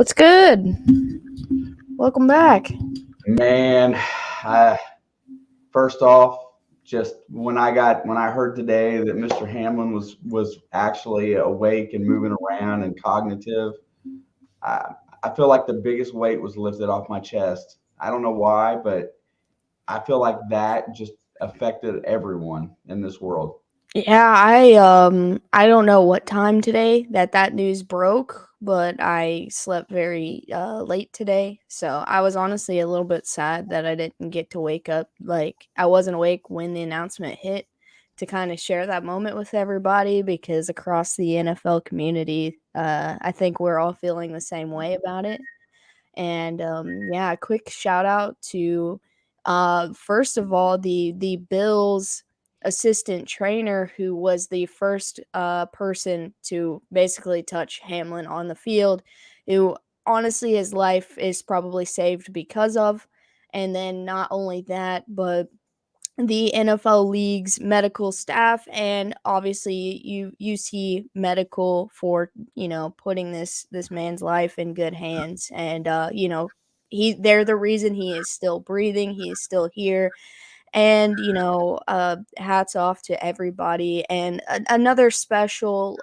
What's good? Welcome back. Man, I, first off, just when I heard today that Mr. Hamlin was actually awake and moving around and cognitive, I I feel like the biggest weight was lifted off my chest. I don't know why, but I feel like that just affected everyone in this world. Yeah, I don't know what time today that news broke, but I slept very late today. So I was honestly a little bit sad that I didn't get to wake up. Like I wasn't awake when the announcement hit to kind of share that moment with everybody because across the NFL community, I think we're all feeling the same way about it. And yeah, a quick shout out to first of all the Bills assistant trainer who was the first person to basically touch Hamlin on the field, who honestly his life is probably saved because of. And then not only that, but the NFL league's medical staff and obviously you see medical for putting this man's life in good hands. And they're the reason he is still breathing, he is still here. And hats off to everybody. And another special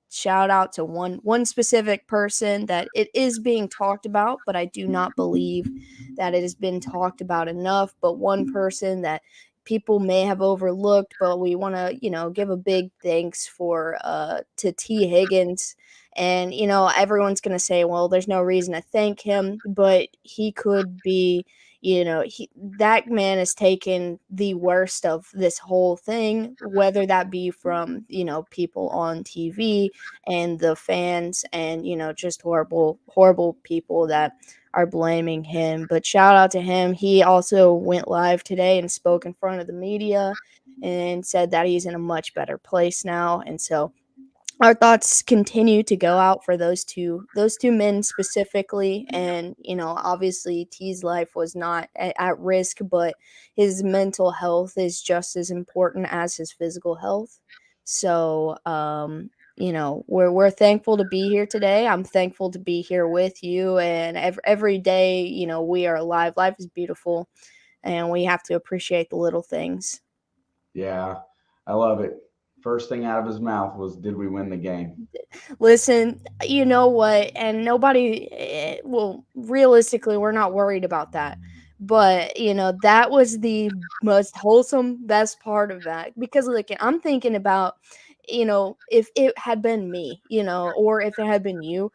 shout out to one specific person that it is being talked about, but I do not believe that it has been talked about enough. But one person that people may have overlooked, but we want to give a big thanks for to T Higgins. And everyone's going to say, well, there's no reason to thank him, but he could be, that man has taken the worst of this whole thing, whether that be from people on TV and the fans, and just horrible people that are blaming him. But shout out to him. He also went live today and spoke in front of the media and said that he's in a much better place now. And so our thoughts continue to go out for those two men specifically. And obviously T's life was not at risk, but his mental health is just as important as his physical health. So we're thankful to be here today. I'm thankful to be here with you, and every day we are alive. Life is beautiful, and we have to appreciate the little things. Yeah, I love it. First thing out of his mouth was, "Did we win the game?" Listen, you know what? And nobody, well, realistically, we're not worried about that. But, that was the most wholesome, best part of that. Because, look, I'm thinking about, if it had been me, or if it had been you,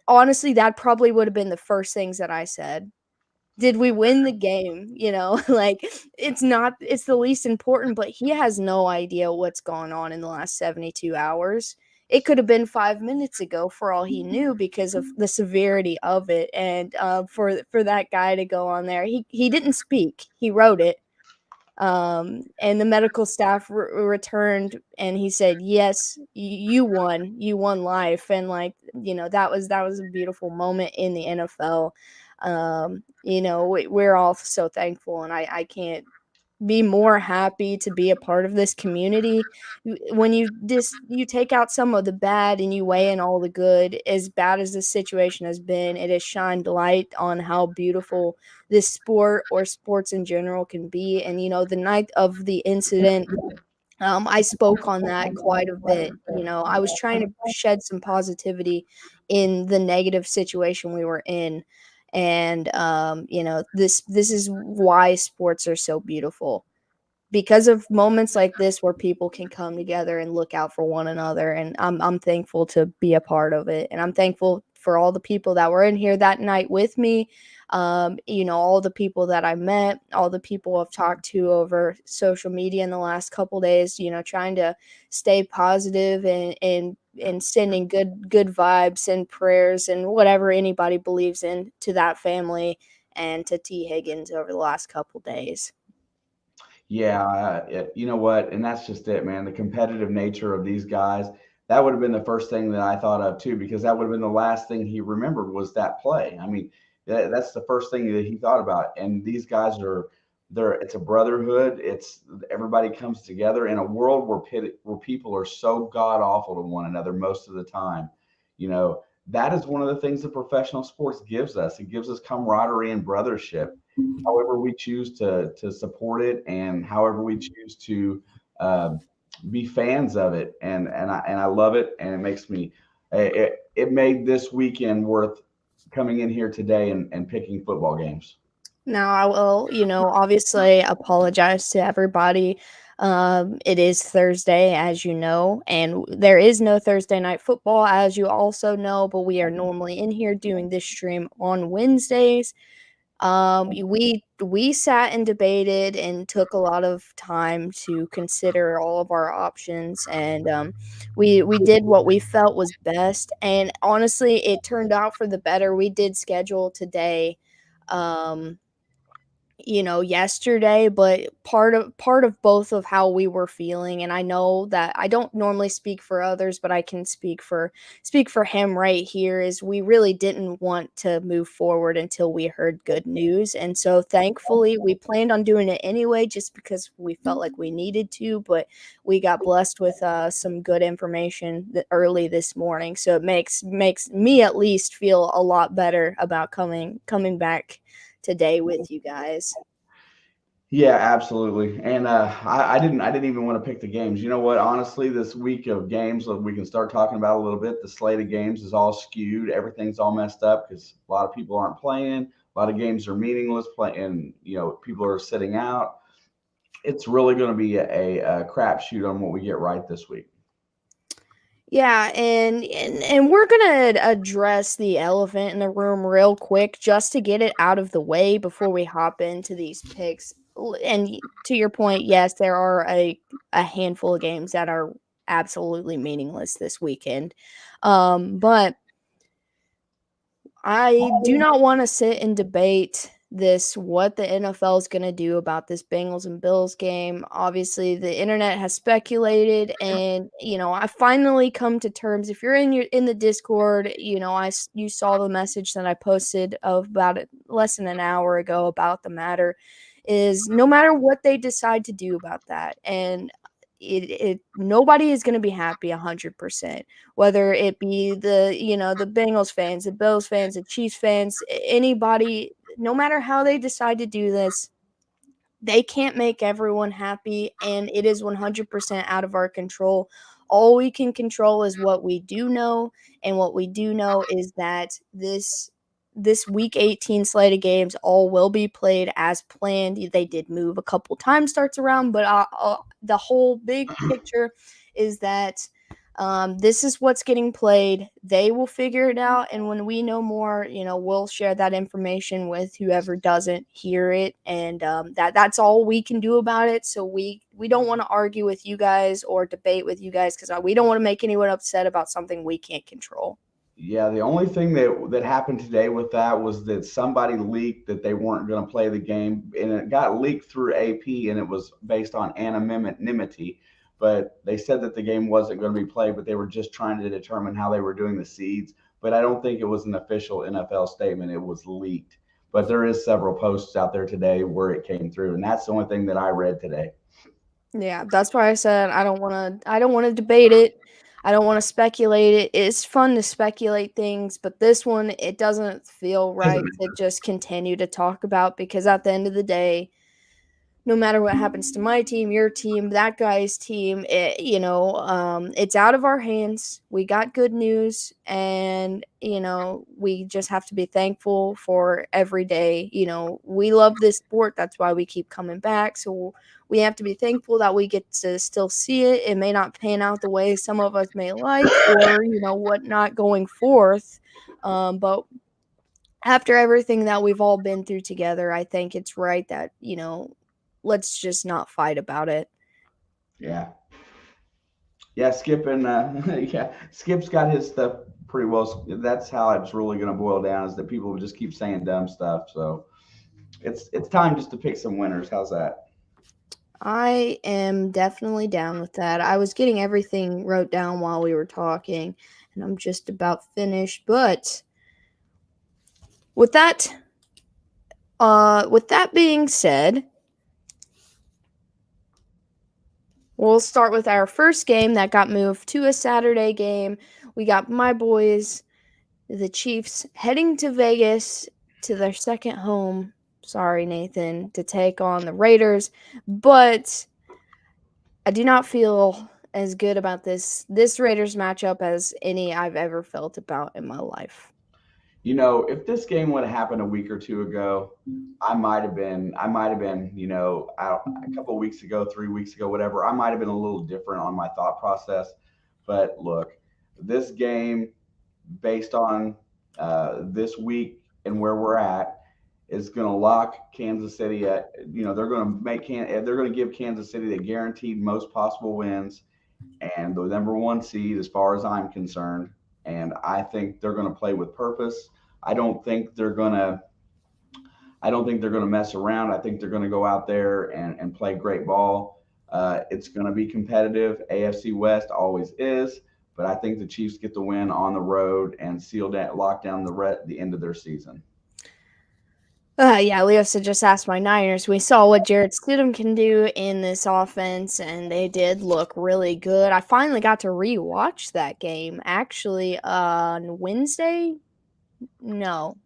honestly, that probably would have been the first things that I said. Did we win the game? Like it's the least important, but he has no idea what's going on in the last 72 hours. It could have been 5 minutes ago for all he knew because of the severity of it. And for that guy to go on there, he didn't speak, he wrote it. And the medical staff returned and he said, yes, you won life. And like, that was a beautiful moment in the NFL. We're all so thankful, and I can't be more happy to be a part of this community. When you take out some of the bad and you weigh in all the good, as bad as this situation has been, it has shined light on how beautiful this sport or sports in general can be. And the night of the incident, I spoke on that quite a bit. I was trying to shed some positivity in the negative situation we were in. And this is why sports are so beautiful, because of moments like this where people can come together and look out for one another. And I'm thankful to be a part of it, and I'm thankful for all the people that were in here that night with me. All the people that I met, all the people I've talked to over social media in the last couple days, trying to stay positive and sending good vibes and prayers and whatever anybody believes in to that family and to T Higgins over the last couple days. Yeah, you know what? And that's just it, man. The competitive nature of these guys. That would have been the first thing that I thought of too, because that would have been the last thing he remembered was that play. I mean, that's the first thing that he thought about. And these guys are, they're, it's a brotherhood. It's everybody comes together in a world where people are so god awful to one another most of the time. You know, that is one of the things that professional sports gives us. It gives us camaraderie and brothership. However we choose to support it, and however we choose to uh, be fans of it, and I love it, and it makes me. It made this weekend worth coming in here today and picking football games. Now, I will, obviously apologize to everybody. It is Thursday, as you know, and there is no Thursday night football, as you also know, but we are normally in here doing this stream on Wednesdays. We sat and debated and took a lot of time to consider all of our options, and we did what we felt was best. And honestly, it turned out for the better. We did schedule today. Um, yesterday, but part of both of how we were feeling, and I know that I don't normally speak for others, but I can speak for him right here, is we really didn't want to move forward until we heard good news. And so thankfully we planned on doing it anyway just because we felt like we needed to, but we got blessed with some good information early this morning. So it makes me at least feel a lot better about coming back today with you guys. Yeah, absolutely. And I didn't even want to pick the games. You know what? Honestly, this week of games that we can start talking about a little bit. The slate of games is all skewed. Everything's all messed up because a lot of people aren't playing. A lot of games are meaningless. And people are sitting out. It's really going to be a crapshoot on what we get right this week. Yeah, and we're gonna address the elephant in the room real quick just to get it out of the way before we hop into these picks. And to your point, yes, there are a handful of games that are absolutely meaningless this weekend. But I do not want to sit and debate what the NFL is going to do about this Bengals and Bills game. Obviously, the internet has speculated, and I finally come to terms. If you're in the Discord, you saw the message that I posted of about it less than an hour ago about the matter. Is no matter what they decide to do about that, and nobody is going to be happy 100%, whether it be the Bengals fans, the Bills fans, the Chiefs fans, anybody. No matter how they decide to do this, they can't make everyone happy, and it is 100% out of our control. All we can control is what we do know, and what we do know is that this week 18 slate of games all will be played as planned. They did move a couple time starts around, but the whole big picture is that this is what's getting played. They will figure it out, and when we know more, we'll share that information with whoever doesn't hear it, and that's all we can do about it. So we don't want to argue with you guys or debate with you guys because we don't want to make anyone upset about something we can't control. Yeah, the only thing that happened today with that was that somebody leaked that they weren't going to play the game, and it got leaked through AP, and it was based on anonymity. But they said that the game wasn't going to be played, but they were just trying to determine how they were doing the seeds. But I don't think it was an official NFL statement. It was leaked. But there is several posts out there today where it came through, and that's the only thing that I read today. Yeah, that's why I said I don't want to debate it. I don't want to speculate it. It's fun to speculate things, but this one it doesn't feel right to just continue to talk about because at the end of the day, no matter what happens to my team, your team, that guy's team, it's out of our hands. We got good news, and we just have to be thankful for every day. We love this sport. That's why we keep coming back. So we have to be thankful that we get to still see it. It may not pan out the way some of us may like, or whatnot going forth. But after everything that we've all been through together, I think it's right that, let's just not fight about it. Yeah. Yeah, Skip and yeah, Skip's got his stuff pretty well. That's how it's really going to boil down is that people will just keep saying dumb stuff. So it's time just to pick some winners. How's that? I am definitely down with that. I was getting everything wrote down while we were talking, and I'm just about finished. But with that, being said, we'll start with our first game that got moved to a Saturday game. We got my boys the Chiefs heading to Vegas to their second home. Sorry, Nathan, to take on the Raiders, but I do not feel as good about this Raiders matchup as any I've ever felt about in my life. If this game would have happened a week or two ago, I might have been, a couple of weeks ago, 3 weeks ago, whatever, I might have been a little different on my thought process. But look, this game, based on this week and where we're at, is going to lock Kansas City at, they're going to they're going to give Kansas City the guaranteed most possible wins and the number one seed as far as I'm concerned. And I think they're going to play with purpose. I don't think they're going to. I don't think they're going to mess around. I think they're going to go out there and play great ball. It's going to be competitive. AFC West always is, but I think the Chiefs get the win on the road and lock down the end of their season. Yeah, Leo said just ask my Niners. We saw what Jarrett Stidham can do in this offense, and they did look really good. I finally got to rewatch that game actually on Wednesday. No,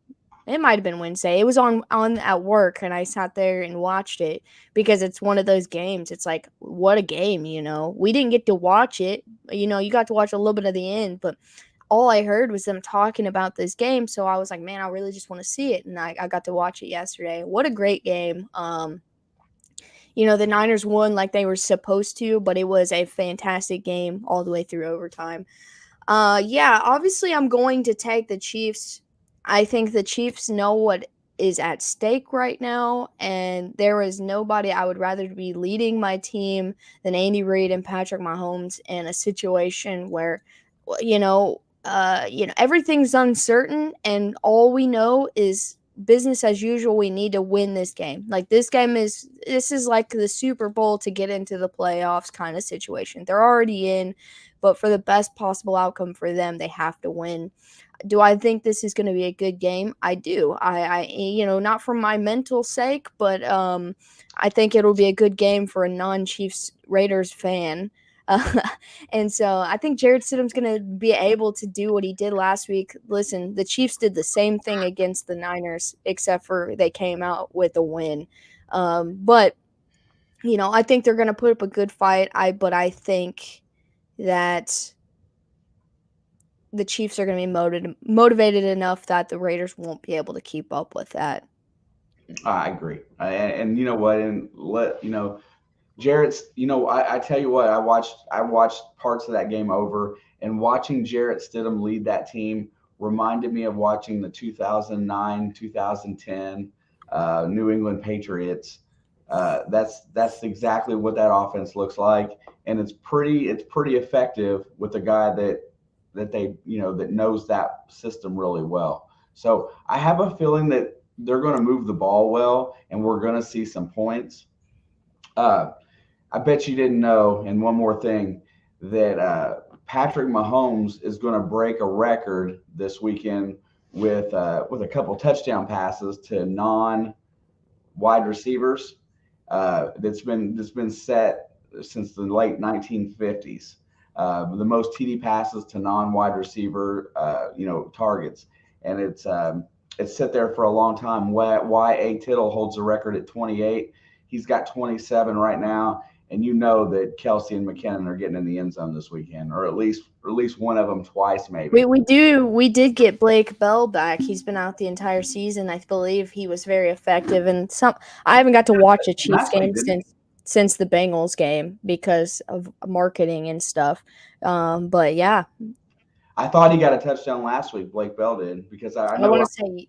it might have been Wednesday. It was on at work, and I sat there and watched it because it's one of those games. It's like, what a game, you know. We didn't get to watch it. You know, you got to watch a little bit of the end, but all I heard was them talking about this game. So I was like, man, I really just want to see it. And I got to watch it yesterday. What a great game. The Niners won like they were supposed to, but it was a fantastic game all the way through overtime. Yeah, obviously I'm going to take the Chiefs. I think the Chiefs know what is at stake right now, and there is nobody I would rather be leading my team than Andy Reid and Patrick Mahomes in a situation where, everything's uncertain, and all we know is business as usual. We need to win this game. Like this is like the Super Bowl to get into the playoffs kind of situation. They're already in, but for the best possible outcome for them, they have to win. Do I think this is going to be a good game? I do. Not for my mental sake, but I think it'll be a good game for a non-Chiefs Raiders fan. Uh, and so I think Jared Stidham's going to be able to do what he did last week. Listen, the Chiefs did the same thing against the Niners, except for they came out with a win. But I think they're going to put up a good fight. But I think that the Chiefs are going to be motivated enough that the Raiders won't be able to keep up with that. I agree, and you know what, Jarrett's. I tell you what, I watched parts of that game over, and watching Jarrett Stidham lead that team reminded me of watching the 2009 2010 New England Patriots. That's exactly what that offense looks like, and it's pretty effective with a guy that knows that system really well. So I have a feeling that they're going to move the ball well, and we're going to see some points. Uh, I bet you didn't know, and one more thing, that Patrick Mahomes is going to break a record this weekend with a couple touchdown passes to non-wide receivers. That's been set since the late 1950s. The most TD passes to non-wide receiver, targets, and it's sit there for a long time. Y.A. Tittle holds the record at 28. He's got 27 right now, and you know that Kelsey and McKinnon are getting in the end zone this weekend, or at least one of them twice, maybe. We did get Blake Bell back. He's been out the entire season. I believe he was very effective. And I haven't got to watch a Chiefs Last week, game didn't he? since the Bengals game because of marketing and stuff. But yeah, I thought he got a touchdown last week. Blake Bell did, because I know I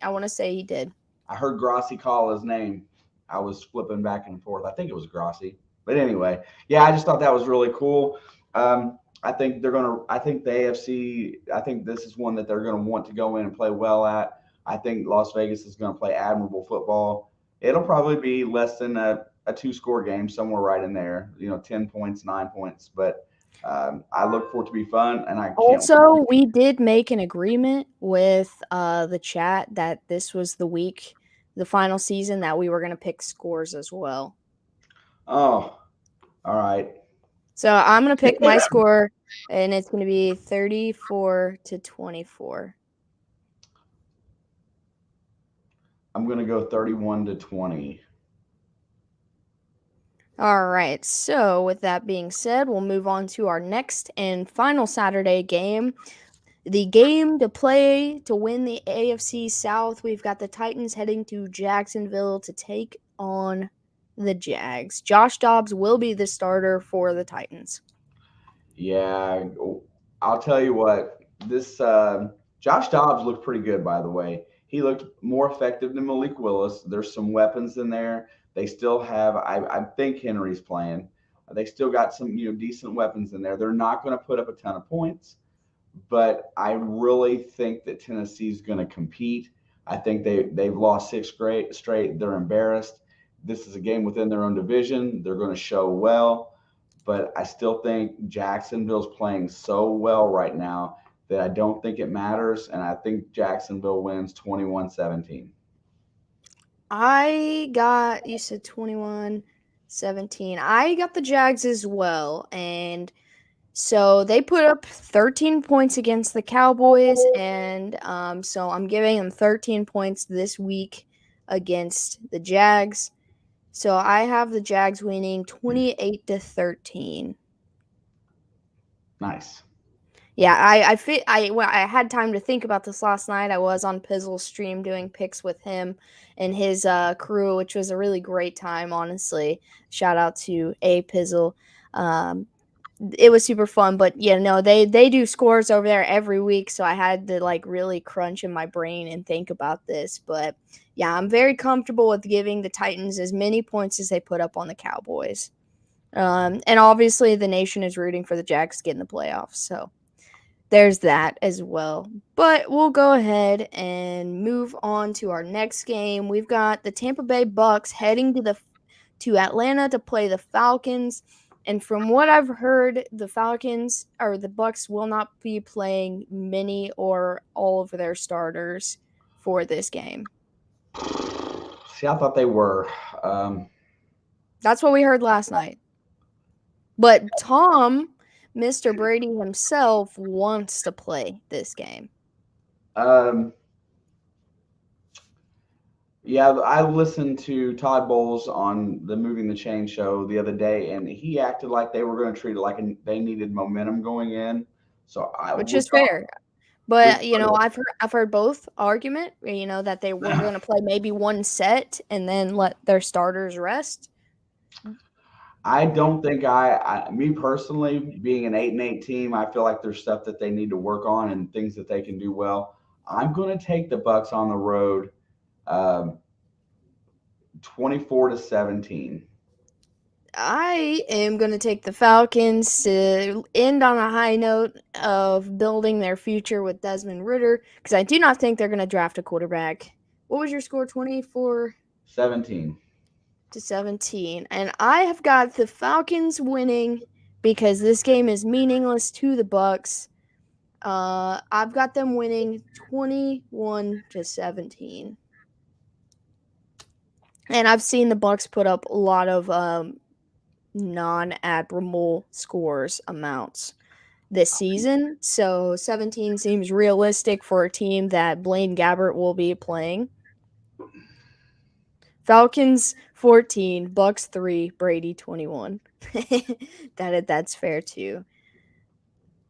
want to say he did. I heard Grossi call his name. I was flipping back and forth. I think it was Grossi. But anyway, yeah, I just thought that was really cool. I think I think the AFC, I think this is one that they're going to want to go in and play well at. I think Las Vegas is going to play admirable football. It'll probably be less than a two-score game, somewhere right in there, 10 points, 9 points. But I look for it to be fun, and I can't. Also, we did make an agreement with the chat that this was the final season, that we were going to pick scores as well. Oh, all right. So I'm going to pick my score, and it's going to be 34-24. I'm going to go 31-20. All right. So, with that being said, we'll move on to our next and final Saturday game. The game to play to win the AFC South. We've got the Titans heading to Jacksonville to take on the Jags. Josh Dobbs will be the starter for the Titans. Yeah, I'll tell you what. This Josh Dobbs looked pretty good, by the way. He looked more effective than Malik Willis. There's some weapons in there. They still have. I think Henry's playing. They still got some decent weapons in there. They're not going to put up a ton of points, but I really think that Tennessee's going to compete. I think they've lost six straight. They're embarrassed. This is a game within their own division. They're going to show well, but I still think Jacksonville's playing so well right now that I don't think it matters, and I think Jacksonville wins 21-17. You said 21-17. I got the Jags as well. And so they put up 13 points against the Cowboys. And so I'm giving them 13 points this week against the Jags. So I have the Jags winning 28-13. Nice. Yeah, I had time to think about this last night. I was on Pizzle's stream doing picks with him and his crew, which was a really great time, honestly. Shout out to A Pizzle. Um, it was super fun, but yeah, no, they do scores over there every week, so I had to like really crunch in my brain and think about this. But yeah, I'm very comfortable with giving the Titans as many points as they put up on the Cowboys. And obviously the nation is rooting for the Jags to get in the playoffs, so there's that as well. But we'll go ahead and move on to our next game. We've got the Tampa Bay Bucks heading to Atlanta to play the Falcons. And from what I've heard, the Falcons or the Bucks will not be playing many or all of their starters for this game. See, I thought they were. That's what we heard last night. But Tom, Mr. Brady himself, wants to play this game. Um, Yeah, I listened to Todd Bowles on the Moving the Chain show the other day, and he acted like they were going to treat it like they needed momentum going in. So Which is fair. we But I've heard both argument. That they were going to play maybe one set and then let their starters rest. I don't think me personally, being an 8-8 team, I feel like there's stuff that they need to work on and things that they can do well. I'm going to take the Bucks on the road, 24-17. I am going to take the Falcons to end on a high note of building their future with Desmond Ridder because I do not think they're going to draft a quarterback. What was your score? 17. 24-17. And I have got the Falcons winning because this game is meaningless to the Bucks. I've got them winning 21-17. And I've seen the Bucks put up a lot of non-admirable scores amounts this season. So 17 seems realistic for a team that Blaine Gabbert will be playing. Falcons 14, Bucks 3, Brady 21. That's fair too.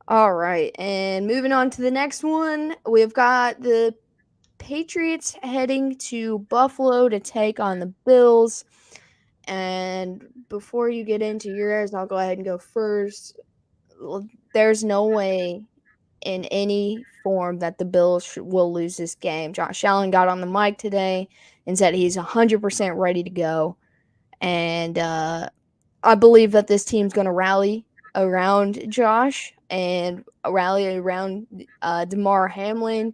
All right, and moving on to the next one, we've got the Patriots heading to Buffalo to take on the Bills. And before you get into yours, I'll go ahead and go first. There's no way in any form that the Bills will lose this game. Josh Allen got on the mic today and said he's 100% ready to go. And I believe that this team's going to rally around Josh and rally around Damar Hamlin.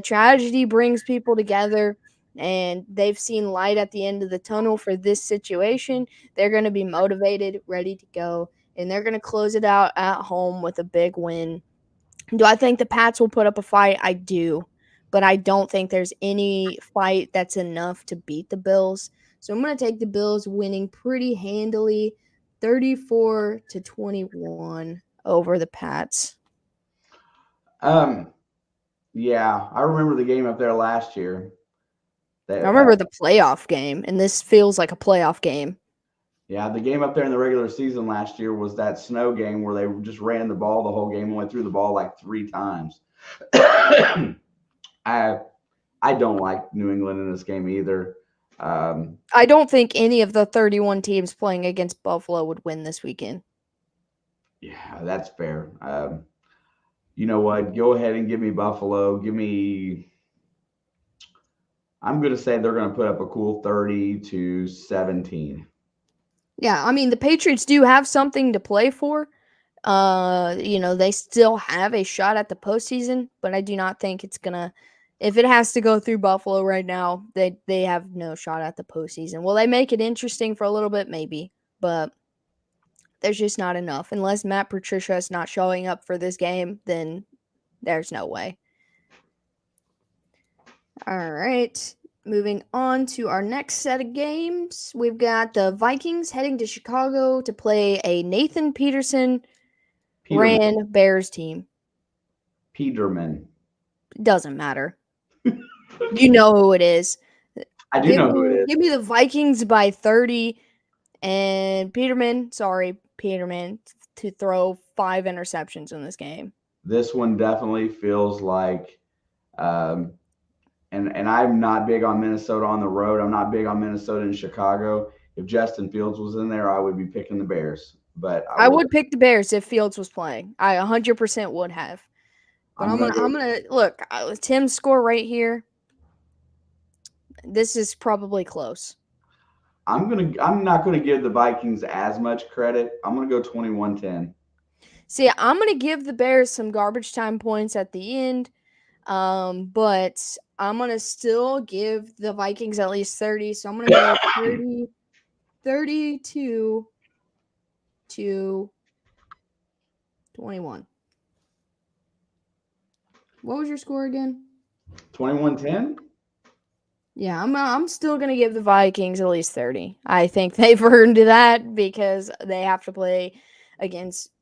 Tragedy brings people together, and they've seen light at the end of the tunnel for this situation. They're going to be motivated, ready to go, and they're going to close it out at home with a big win. Do I think the Pats will put up a fight? I do, but I don't think there's any fight that's enough to beat the Bills. So I'm going to take the Bills winning pretty handily, 34-21 over the Pats. Yeah, I remember the game up there last year. They, I remember the playoff game, and this feels like a playoff game. yeah, the game up there in the regular season last year was that snow game where they just ran the ball the whole game and went through the ball like 3 times. I I don't like New England in this game either. I don't think any of the 31 teams playing against Buffalo would win this weekend. Yeah, that's fair. You know what? Go ahead and give me Buffalo. Give me. I'm going to say they're going to put up a cool 30-17. Yeah, I mean, the Patriots do have something to play for. They still have a shot at the postseason, but I do not think it's gonna. If it has to go through Buffalo right now, they have no shot at the postseason. Will they make it interesting for a little bit? Maybe, but there's just not enough. Unless Matt Patricia is not showing up for this game, then there's no way. All right. Moving on to our next set of games, we've got the Vikings heading to Chicago to play a Nathan Peterson Peterman. ran Bears team. Peterman. Doesn't matter. You know who it is. I do know who it is. Give me the Vikings by 30 and Peterman to throw 5 interceptions in this game. This one definitely feels like, and I'm not big on Minnesota on the road. I'm not big on Minnesota in Chicago. If Justin Fields was in there, I would be picking the Bears. But I would pick the Bears if Fields was playing. I 100% would have. But I'm gonna look. Tim's score right here. This is probably close. I'm not gonna give the Vikings as much credit. I'm gonna go 21-10. See, I'm gonna give the Bears some garbage time points at the end. But I'm gonna still give the Vikings at least 30. So I'm gonna go 32 to 21. What was your score again? 21-10? Yeah, I'm still gonna give the Vikings at least 30. I think they've earned that because they have to play against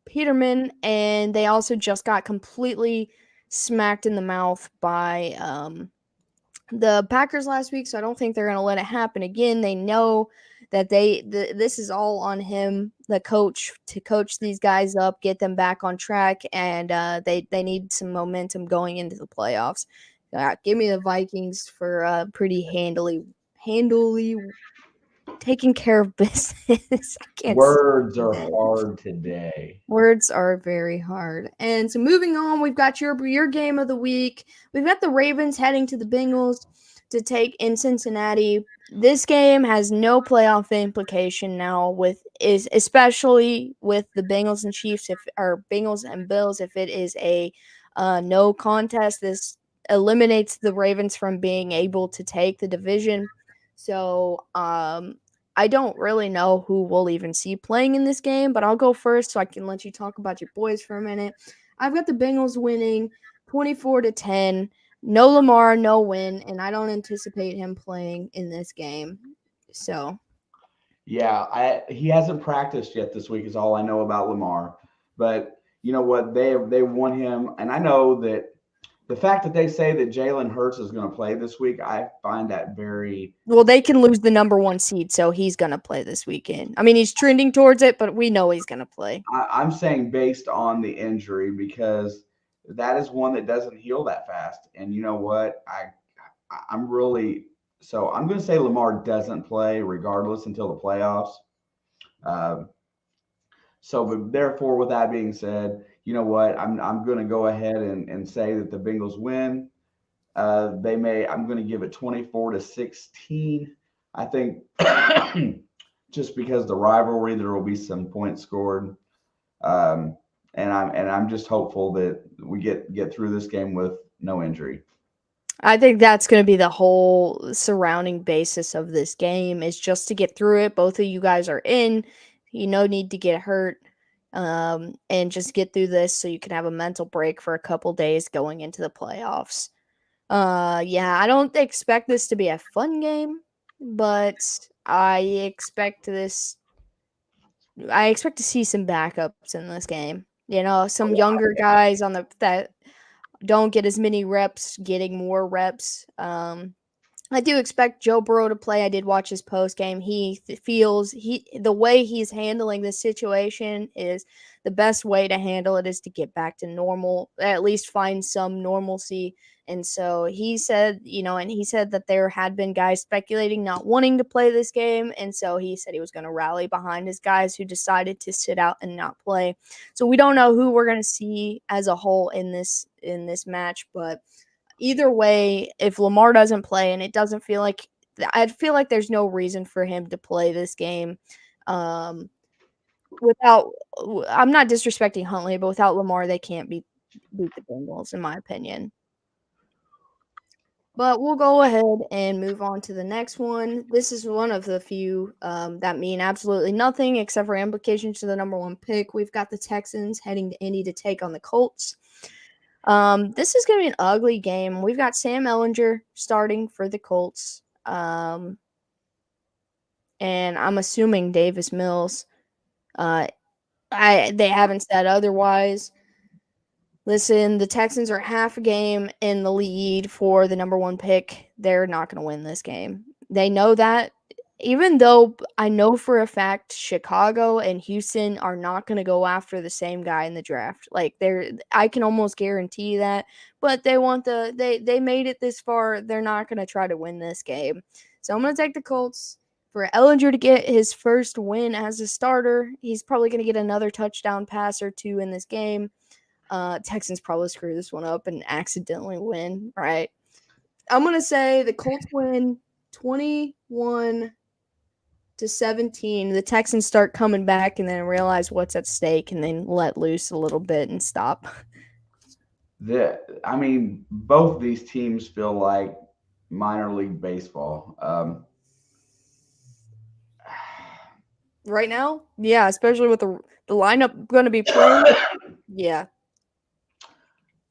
Peterman, and they also just got completely smacked in the mouth by the Packers last week, so I don't think they're going to let it happen again. They know that this is all on him, the coach, to coach these guys up, get them back on track, and they need some momentum going into the playoffs. Give me the Vikings for pretty handily taking care of business. Words are hard today. Words are very hard. And so moving on, we've got your game of the week. We've got the Ravens heading to the Bengals to take in Cincinnati. This game has no playoff implication now, especially with the Bengals and Chiefs, or Bengals and Bills. If it is a no contest, this eliminates the Ravens from being able to take the division. So I don't really know who we'll even see playing in this game, but I'll go first so I can let you talk about your boys for a minute. I've got the Bengals winning 24-10. No Lamar, no win, and I don't anticipate him playing in this game. So, yeah, he hasn't practiced yet this week is all I know about Lamar. But you know what? They won him, and I know that the fact that they say that Jalen Hurts is going to play this week, I find that very well. They can lose the number 1 seed, so he's going to play this weekend. I mean, he's trending towards it, but we know he's going to play. I'm saying based on the injury because that is one that doesn't heal that fast. And you know what? I'm really so I'm going to say Lamar doesn't play regardless until the playoffs. But therefore, with that being said, you know what? I'm going to go ahead and say that the Bengals win. I'm going to give it 24-16. I think just because the rivalry, there will be some points scored. And I'm just hopeful that we get through this game with no injury. I think that's going to be the whole surrounding basis of this game is just to get through it. Both of you guys are in. You no need to get hurt, and just get through this so you can have a mental break for a couple days going into the playoffs. Yeah, I don't expect this to be a fun game, but I expect to see some backups in this game. You know, some younger guys don't get as many reps, getting more reps. I do expect Joe Burrow to play. I did watch his post game. He feels the way he's handling this situation is the best way to handle it is to get back to normal, at least find some normalcy. And so he said, and he said that there had been guys speculating not wanting to play this game. And so he said he was going to rally behind his guys who decided to sit out and not play. So we don't know who we're going to see as a whole in this match, but either way, if Lamar doesn't play, and it doesn't feel like I feel like there's no reason for him to play this game. Without, I'm not disrespecting Huntley, but without Lamar, they can't beat the Bengals, in my opinion. But we'll go ahead and move on to the next one. This is one of the few that mean absolutely nothing except for implications to the number one pick. We've got the Texans heading to Indy to take on the Colts. This is going to be an ugly game. We've got Sam Ehlinger starting for the Colts. And I'm assuming Davis Mills. They haven't said otherwise. Listen, the Texans are half a game in the lead for the number one pick. They're not going to win this game. They know that. Even though I know for a fact Chicago and Houston are not going to go after the same guy in the draft. Like I can almost guarantee that. But they made it this far. They're not going to try to win this game. So I'm going to take the Colts. For Ehlinger to get his first win as a starter, he's probably going to get another touchdown pass or two in this game. Texans probably screw this one up and accidentally win, right? I'm going to say the Colts win 21-17. The Texans start coming back and then realize what's at stake and then let loose a little bit and stop. Both these teams feel like minor league baseball. Right now? Yeah, especially with the lineup going to be playing. Yeah.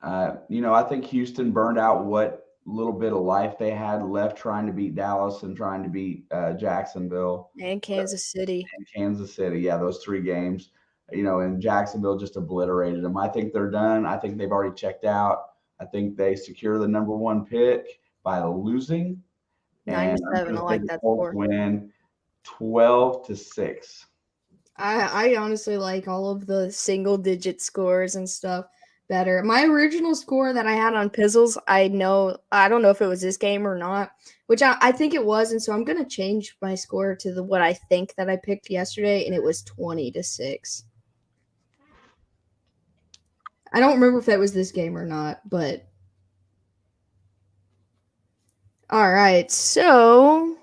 I think Houston burned out what little bit of life they had left trying to beat Dallas and trying to beat Jacksonville. And Kansas City. Yeah, those three games. And Jacksonville just obliterated them. I think they're done. I think they've already checked out. I think they secure the number one pick by losing. 9-7. I like that score. Win 12-6. I honestly like all of the single-digit scores and stuff better. My original score that I had on Pizzles, I don't know if it was this game or not, which I think it was, and so I'm gonna change my score to what I think that I picked yesterday, and it was 20-6. I don't remember if that was this game or not, but all right, so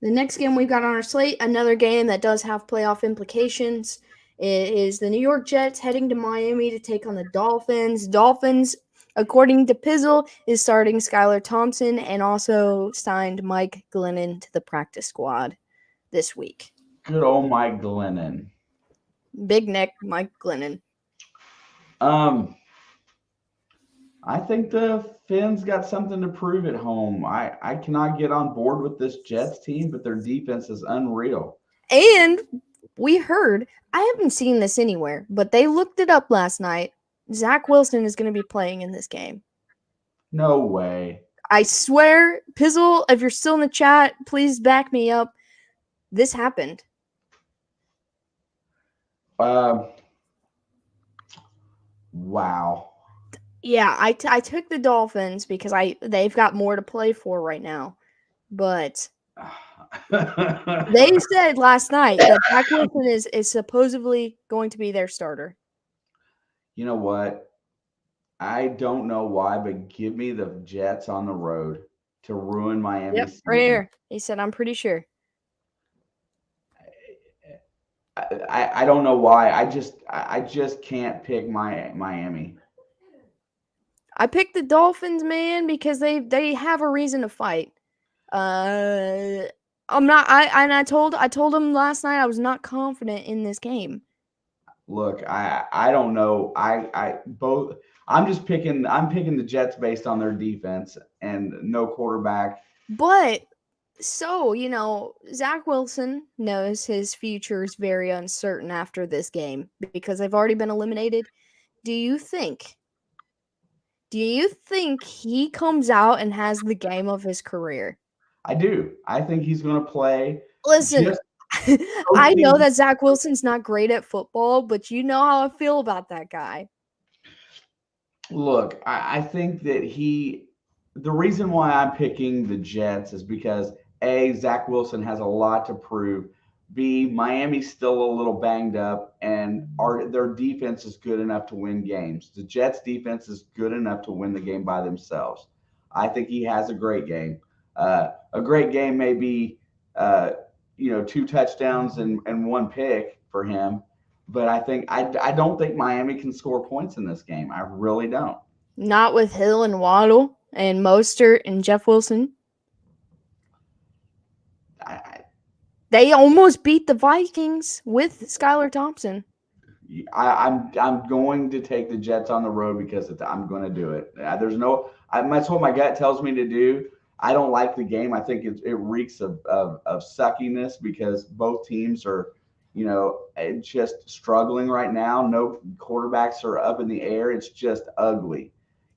the next game we've got on our slate, another game that does have playoff implications. It is the New York Jets heading to Miami to take on the Dolphins. Dolphins, according to Pizzle, is starting Skylar Thompson and also signed Mike Glennon to the practice squad this week. Good old Mike Glennon. Big neck Mike Glennon. I think the Finns got something to prove at home. I cannot get on board with this Jets team, but their defense is unreal. And we heard, I haven't seen this anywhere, but they looked it up last night. Zach Wilson is going to be playing in this game. No way. I swear, Pizzle, if you're still in the chat, please back me up. This happened. Wow. Yeah, I took the Dolphins because they've got more to play for right now. But they said last night that Zach Wilson is supposedly going to be their starter. You know what? I don't know why, but give me the Jets on the road to ruin Miami. Yep, right here. He said, I'm pretty sure. I don't know why. I just can't pick Miami. I picked the Dolphins, man, because they have a reason to fight. I told him last night I was not confident in this game. Look, I don't know. I'm picking the Jets based on their defense and no quarterback. But so, Zach Wilson knows his future is very uncertain after this game because they've already been eliminated. Do you think Do you think he comes out and has the game of his career? I do. I think he's going to play Listen, just I know coaching. that Zach Wilson's not great at football, but you know how I feel about that guy. Look, I think that the reason why I'm picking the Jets is because A, Zach Wilson has a lot to prove. B, Miami's still a little banged up, and their defense is good enough to win games. The Jets' defense is good enough to win the game by themselves. I think he has a great game. A great game may be, uh, two touchdowns and one pick for him, but I don't think Miami can score points in this game. I really don't. Not with Hill and Waddle and Mostert and Jeff Wilson. I, They almost beat the Vikings with Skylar Thompson. I'm going to take the Jets on the road because I'm going to do it. There's no. That's what my gut tells me to do. I don't like the game. I think it reeks of suckiness because both teams are, just struggling right now. No quarterbacks are up in the air. It's just ugly.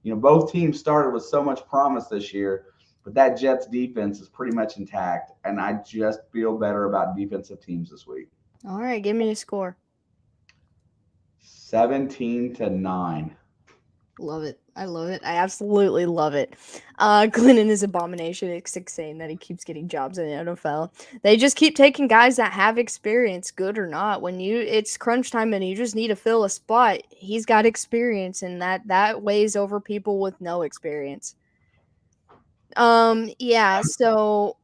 Both teams started with so much promise this year, but that Jets defense is pretty much intact, and I just feel better about defensive teams this week. All right, give me a score. 17-9. Love it. I love it. I absolutely love it. Glennon is abomination. It's insane that he keeps getting jobs in the NFL. They just keep taking guys that have experience, good or not. When it's crunch time and you just need to fill a spot, he's got experience, and that weighs over people with no experience. Yeah, so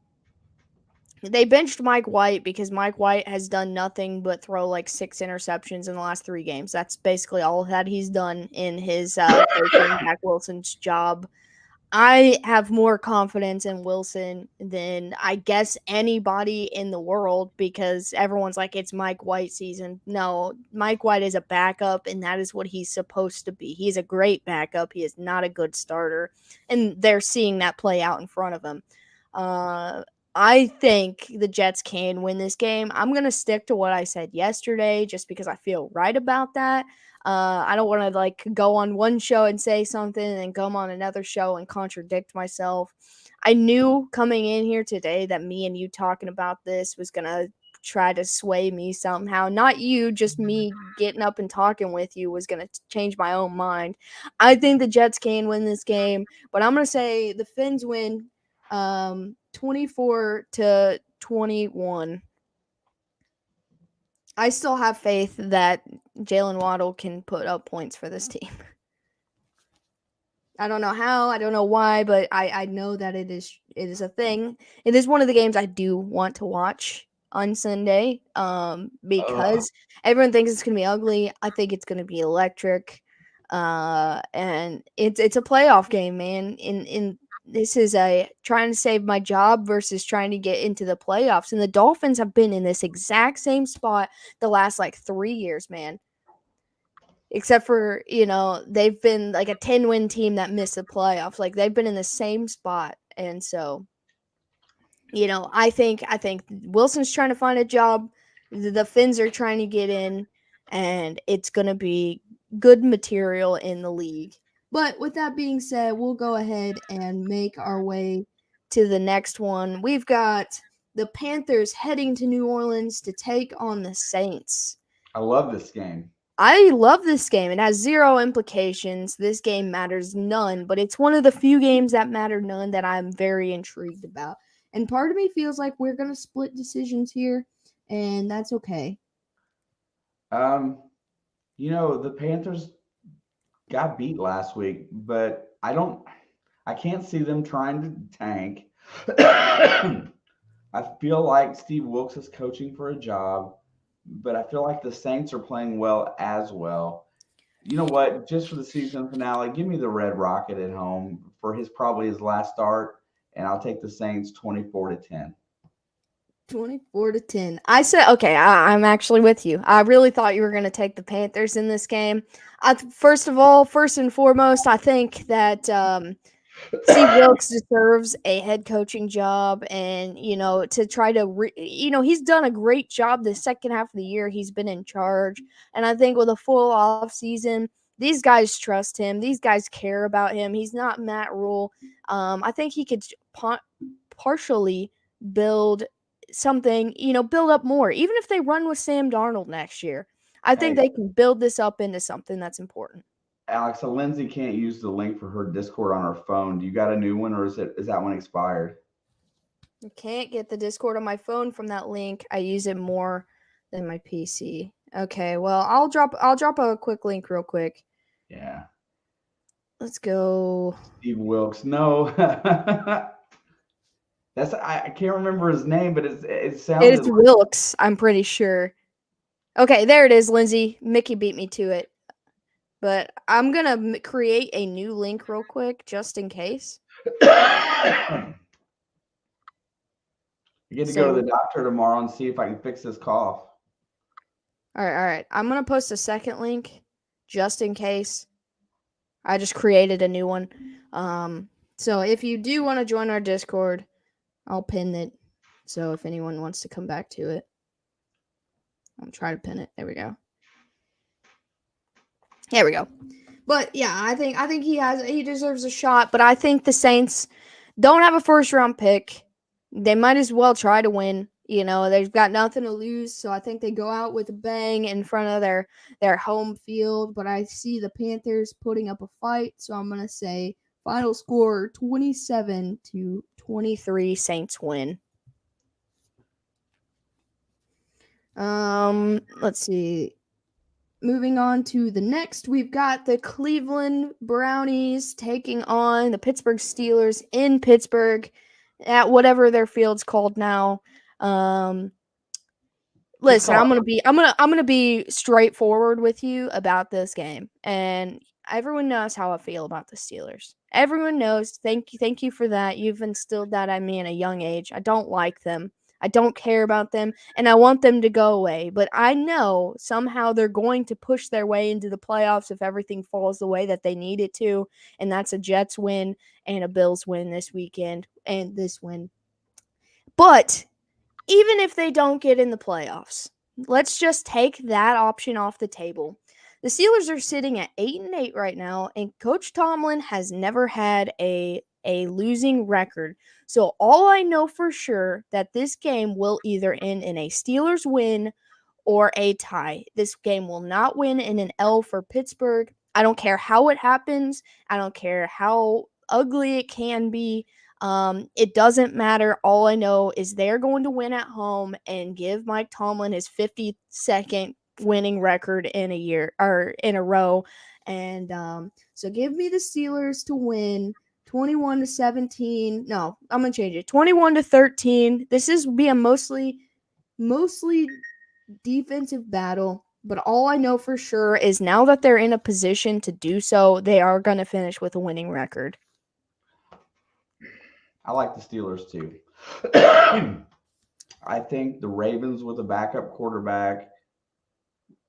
they benched Mike White because Mike White has done nothing but throw like 6 interceptions in the last 3 games. That's basically all that he's done in his taking Zach Wilson's job. I have more confidence in Wilson than I guess anybody in the world because everyone's like, it's Mike White season. No, Mike White is a backup, and that is what he's supposed to be. He's a great backup. He is not a good starter, and they're seeing that play out in front of him. I think the Jets can win this game. I'm going to stick to what I said yesterday just because I feel right about that. I don't want to like go on one show and say something and then go on another show and contradict myself. I knew coming in here today that me and you talking about this was going to try to sway me somehow. Not you, just me getting up and talking with you was going to change my own mind. I think the Jets can win this game, but I'm going to say the Finns win 24-21. I still have faith that Jalen Waddle can put up points for this team. I don't know how, I don't know why, but I know that it is a thing. It is one of the games I do want to watch on Sunday. Ugh. Because everyone thinks it's gonna be ugly. I think it's gonna be electric. And it's a playoff game, man. In this is a trying to save my job versus trying to get into the playoffs. And the Dolphins have been in this exact same spot the last like 3 years, man. Except for, they've been like a 10-win team that missed the playoffs. Like they've been in the same spot. And so, I think Wilson's trying to find a job. The Finns are trying to get in, and it's gonna be good material in the league. But with that being said, we'll go ahead and make our way to the next one. We've got the Panthers heading to New Orleans to take on the Saints. I love this game. I love this game. It has zero implications. This game matters none, but it's one of the few games that matter none that I'm very intrigued about. And part of me feels like we're going to split decisions here, and that's okay. Um, the Panthers got beat last week, but I can't see them trying to tank. I feel like Steve Wilkes is coaching for a job, but I feel like the Saints are playing well as well. You know what? Just for the season finale, give me the Red Rocket at home for probably his last start, and I'll take the Saints 24-10. 24-10. I said, okay, I'm actually with you. I really thought you were going to take the Panthers in this game. First and foremost, I think that Steve Wilkes deserves a head coaching job, and to try to he's done a great job the second half of the year he's been in charge, and I think with a full off season These guys trust him. These guys care about him. He's not Matt Rule. I think he could partially build something, build up more. Even if they run with Sam Darnold next year, I think Hey, they can build this up into something that's important. Alexa, Lindsay can't use the link for her Discord on her phone. Do you got a new one, or is that one expired? I can't get the Discord on my phone from that link. I use it more than my PC. Okay, well, I'll drop a quick link real quick. Yeah. Let's go. Steve Wilkes. No. I can't remember his name, but it sounded It's Wilkes, I'm pretty sure. Okay, there it is, Lindsay. Mickey beat me to it. But I'm going to create a new link real quick just in case. I get to go to the doctor tomorrow and see if I can fix this cough. All right. I'm going to post a second link just in case. I just created a new one. So if you do want to join our Discord, I'll pin it. So if anyone wants to come back to it, I'll try to pin it. There we go. There we go. But yeah, I think he deserves a shot. But I think the Saints don't have a first round pick. They might as well try to win. They've got nothing to lose, so I think they go out with a bang in front of their home field. But I see the Panthers putting up a fight, so I'm gonna say final score 27-23, Saints win. Let's see. Moving on to the next, we've got the Cleveland Brownies taking on the Pittsburgh Steelers in Pittsburgh at whatever their field's called now. Listen, I'm gonna be straightforward with you about this game, and everyone knows how I feel about the Steelers. Everyone knows. Thank you for that. You've instilled that in me at a young age. I don't like them. I don't care about them, and I want them to go away. But I know somehow they're going to push their way into the playoffs if everything falls the way that they need it to, and that's a Jets win and a Bills win this weekend and this win. But even if they don't get in the playoffs, let's just take that option off the table. The Steelers are sitting at 8-8 right now, and Coach Tomlin has never had a losing record. So all I know for sure that this game will either end in a Steelers win or a tie. This game will not win in an L for Pittsburgh. I don't care how it happens. I don't care how ugly it can be. It doesn't matter. All I know is they're going to win at home and give Mike Tomlin his 52nd winning record in a year or in a row. And so give me the Steelers to win 21-17. No, I'm gonna change it. 21-13. This is be a mostly defensive battle. But all I know for sure is now that they're in a position to do so, they are going to finish with a winning record. I like the Steelers too. I think the Ravens with a backup quarterback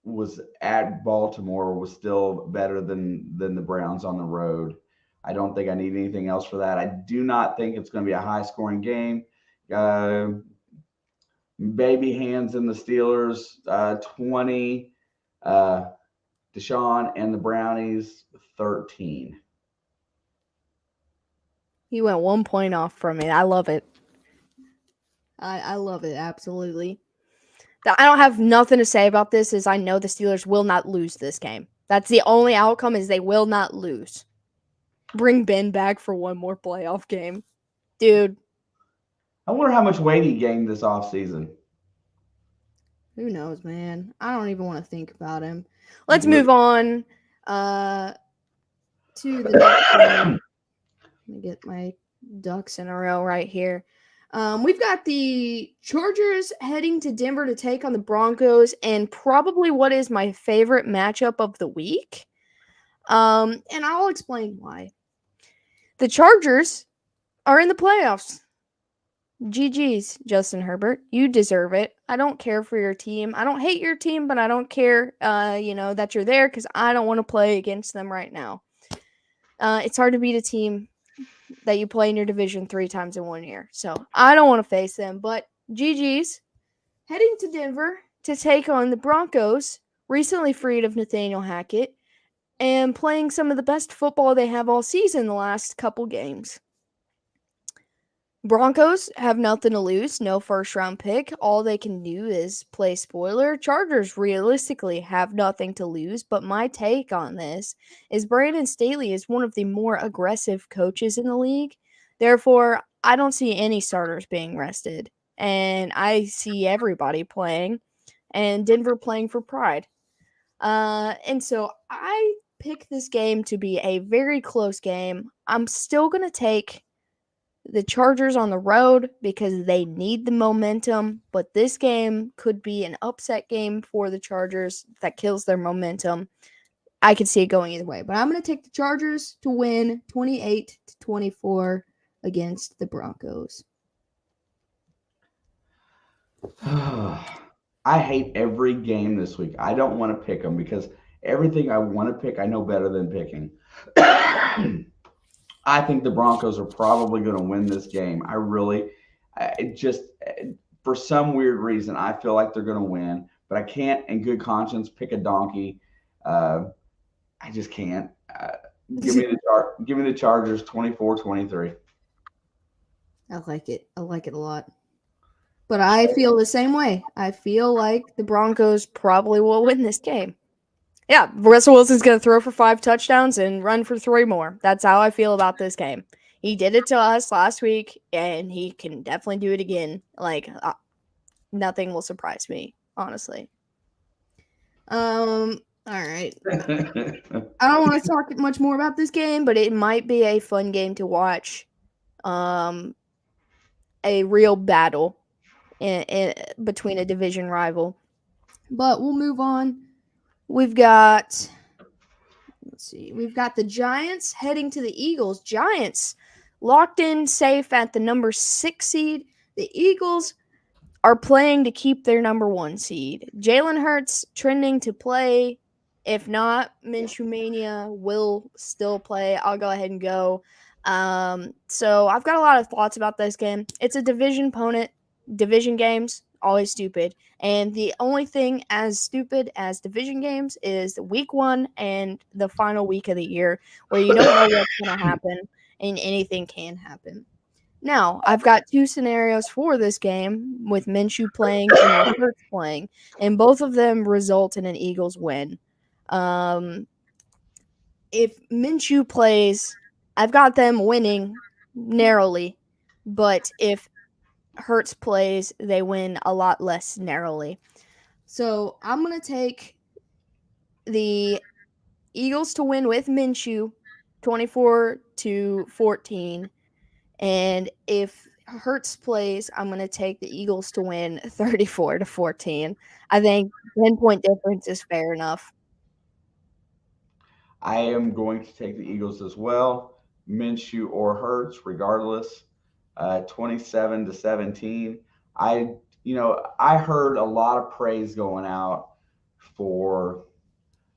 was at Baltimore was still better than the Browns on the road. I don't think I need anything else for that. I do not think it's going to be a high-scoring game. Baby hands in the Steelers, 20. Deshaun and the Brownies, 13. He went 1 point off from it. I love it. I love it, absolutely. I don't have nothing to say about this, is I know the Steelers will not lose this game. That's the only outcome, is they will not lose. Bring Ben back for one more playoff game. Dude. I wonder how much weight he gained this offseason. Who knows, man? I don't even want to think about him. Let's move on to the next game. Let me get my ducks in a row right here. We've got the Chargers heading to Denver to take on the Broncos, and probably what is my favorite matchup of the week. And I'll explain why. The Chargers are in the playoffs. GG's, Justin Herbert. You deserve it. I don't care for your team. I don't hate your team, but I don't care, that you're there because I don't want to play against them right now. It's hard to beat a team that you play in your division 3 times in 1 year. So I don't want to face them, but GG's heading to Denver to take on the Broncos, recently freed of Nathaniel Hackett. and playing some of the best football they have all season the last couple games. Broncos have nothing to lose, no first round pick. All they can do is play spoiler. Chargers realistically have nothing to lose, but my take on this is Brandon Staley is one of the more aggressive coaches in the league. Therefore, I don't see any starters being rested, and I see everybody playing, and Denver playing for pride. And so I pick this game to be a very close game. I'm still going to take the Chargers on the road because they need the momentum, but this game could be an upset game for the Chargers that kills their momentum. I could see it going either way, but I'm going to take the Chargers to win 28-24 against the Broncos. I hate every game this week. I don't want to pick them because everything I want to pick, I know better than picking. I think the Broncos are probably going to win this game. For some weird reason, I feel like they're going to win, but I can't, in good conscience, pick a donkey. I just can't. Give me the Chargers 24-23. I like it. I like it a lot. But I feel the same way. I feel like the Broncos probably will win this game. Yeah, Russell Wilson's going to throw for 5 touchdowns and run for 3 more. That's how I feel about this game. He did it to us last week, and he can definitely do it again. Nothing will surprise me, honestly. All right. I don't want to talk much more about this game, but it might be a fun game to watch. A real battle between a division rival. But we'll move on. We've got the Giants heading to the Eagles. Giants locked in safe at the number 6 seed. The Eagles are playing to keep their number 1 seed. Jalen Hurts trending to play. If not, Minshew Mania will still play. I'll go ahead and go. So I've got a lot of thoughts about this game. It's a division opponent. Division games, always stupid. And the only thing as stupid as division games is week 1 and the final week of the year where you don't know what's going to happen and anything can happen. Now, I've got 2 scenarios for this game with Minshew playing and Hurts playing, and both of them result in an Eagles win. If Minshew plays, I've got them winning narrowly, but if Hurts plays, they win a lot less narrowly. So I'm going to take the Eagles to win with Minshew 24-14. And if Hurts plays, I'm going to take the Eagles to win 34-14. I think 10-point difference is fair enough. I am going to take the Eagles as well. Minshew or Hurts, regardless. 27-17. I heard a lot of praise going out for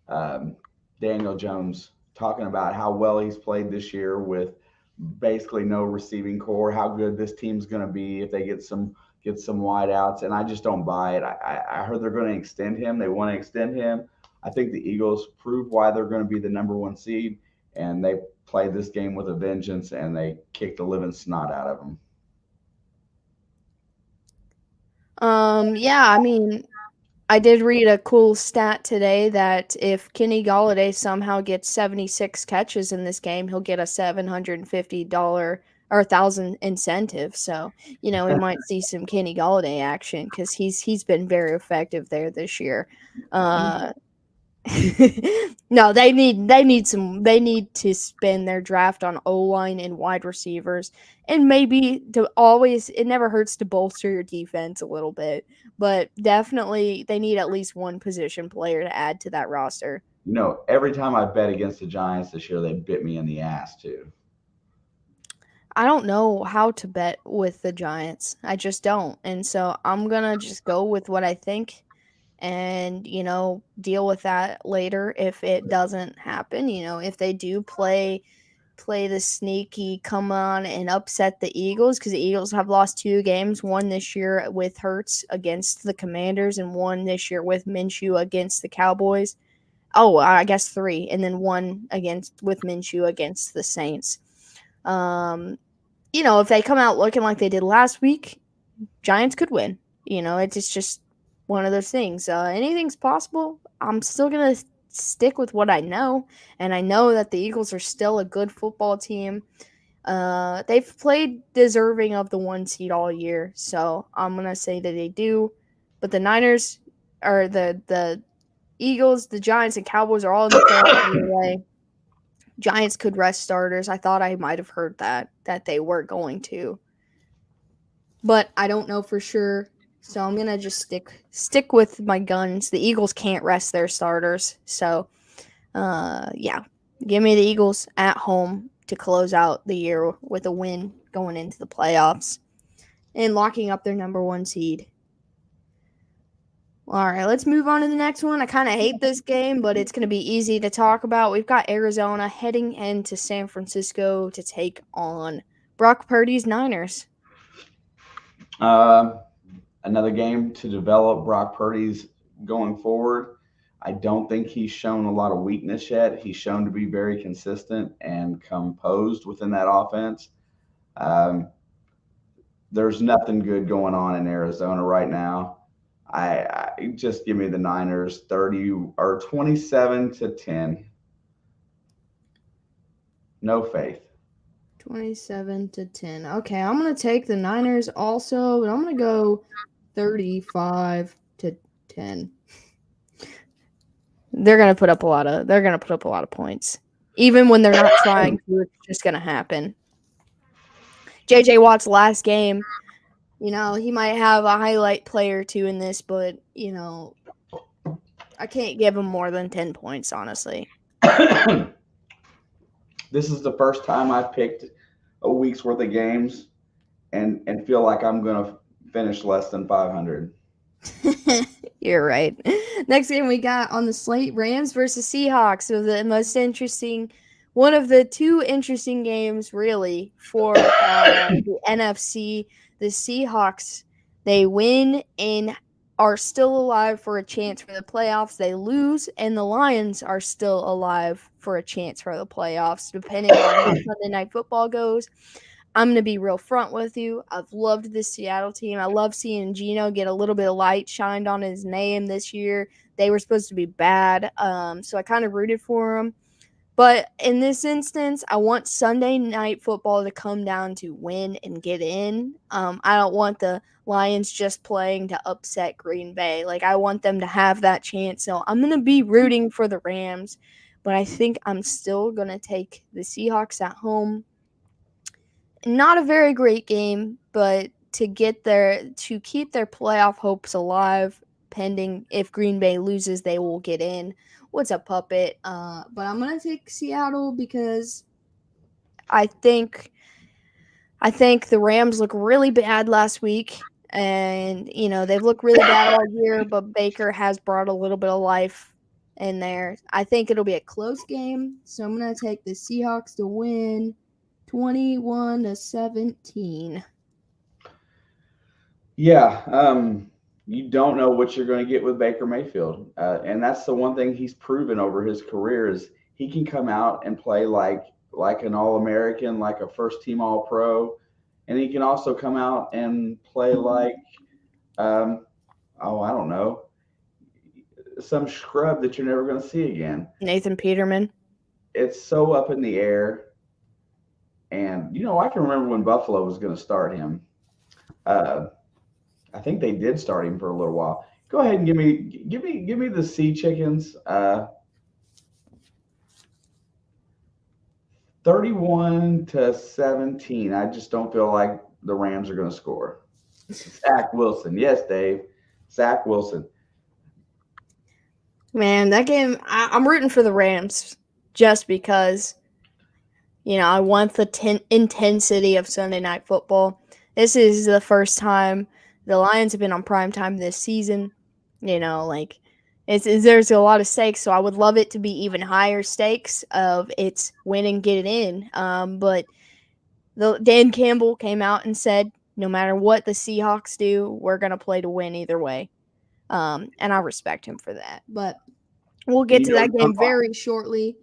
Daniel Jones, talking about how well he's played this year with basically no receiving core, how good this team's going to be if they get some wideouts, and I just don't buy it. I heard they're going to extend him. They want to extend him. I think the Eagles prove why they're going to be the number 1 seed, and they played this game with a vengeance, and they kicked the living snot out of them. Yeah, I mean, I did read a cool stat today that if Kenny Golladay somehow gets 76 catches in this game, he'll get a $750 or $1,000 incentive. So, we might see some Kenny Golladay action because he's been very effective there this year. No, they need to spend their draft on O-line and wide receivers, and maybe it never hurts to bolster your defense a little bit, but definitely they need at least one position player to add to that roster. Every time I bet against the Giants this year, they bit me in the ass too. I don't know how to bet with the Giants. I just don't. And so I'm going to just go with what I think and, deal with that later if it doesn't happen. If they do play the sneaky come on and upset the Eagles, because the Eagles have lost 2 games, one this year with Hurts against the Commanders and one this year with Minshew against the Cowboys. Oh, I guess 3, and then 1 against with Minshew against the Saints. If they come out looking like they did last week, Giants could win. It's just one of those things. Anything's possible. I'm still gonna stick with what I know, and I know that the Eagles are still a good football team. They've played deserving of the 1 seed all year, so I'm gonna say that they do. But the Niners, or the Eagles, the Giants, and Cowboys are all in the playoffs anyway. Giants could rest starters. I thought I might have heard that they were going to, but I don't know for sure. So I'm gonna just stick with my guns. The Eagles can't rest their starters, so yeah, give me the Eagles at home to close out the year with a win going into the playoffs and locking up their number 1 seed. All right, let's move on to the next one. I kind of hate this game, but it's going to be easy to talk about. We've got Arizona heading into San Francisco to take on Brock Purdy's Niners. Another game to develop Brock Purdy's going forward. I don't think he's shown a lot of weakness yet. He's shown to be very consistent and composed within that offense. There's nothing good going on in Arizona right now. I just give me the Niners 30 or 27-10. No faith. 27-10. Okay, I'm going to take the Niners also, but I'm going to go 35-10. They're going to put up a lot of points. Even when they're not trying to, it's just going to happen. JJ Watt's last game, he might have a highlight play or 2 in this, but, I can't give him more than 10 points, honestly. This is the first time I've picked a week's worth of games and feel like I'm going to finish less than 500. You're right. Next game we got on the slate, Rams versus Seahawks. So the most interesting, one of the 2 interesting games really for the NFC. The Seahawks, they win and are still alive for a chance for the playoffs. They lose and the Lions are still alive for a chance for the playoffs, depending on how Sunday Night Football goes. I'm going to be real front with you. I've loved this Seattle team. I love seeing Geno get a little bit of light shined on his name this year. They were supposed to be bad, so I kind of rooted for them. But in this instance, I want Sunday Night Football to come down to win and get in. I don't want the Lions just playing to upset Green Bay. Like, I want them to have that chance. So I'm going to be rooting for the Rams, but I think I'm still going to take the Seahawks at home. Not a very great game, but to keep their playoff hopes alive, pending if Green Bay loses, they will get in. What's a puppet? But I'm gonna take Seattle because I think the Rams look really bad last week, and they've looked really bad all year. But Baker has brought a little bit of life in there. I think it'll be a close game, so I'm gonna take the Seahawks to win 21-17. Yeah, you don't know what you're going to get with Baker Mayfield, and that's the one thing he's proven over his career is he can come out and play like an All-American, like a first-team All-Pro, and he can also come out and play like, I don't know, some scrub that you're never going to see again. Nathan Peterman. It's so up in the air, and I can remember when Buffalo was going to start him. I think they did start him for a little while. Go ahead and give me the Sea Chickens. 31-17. I just don't feel like the Rams are going to score. Zach Wilson. Yes, Dave. Zach Wilson. Man, that game, I'm rooting for the Rams just because, I want the intensity of Sunday Night Football. This is the first time the Lions have been on primetime this season. There's a lot of stakes, so I would love it to be even higher stakes of it's win and get it in. But Dan Campbell came out and said, no matter what the Seahawks do, we're going to play to win either way. And I respect him for that. But We'll And get you to know that he's gonna game very shortly.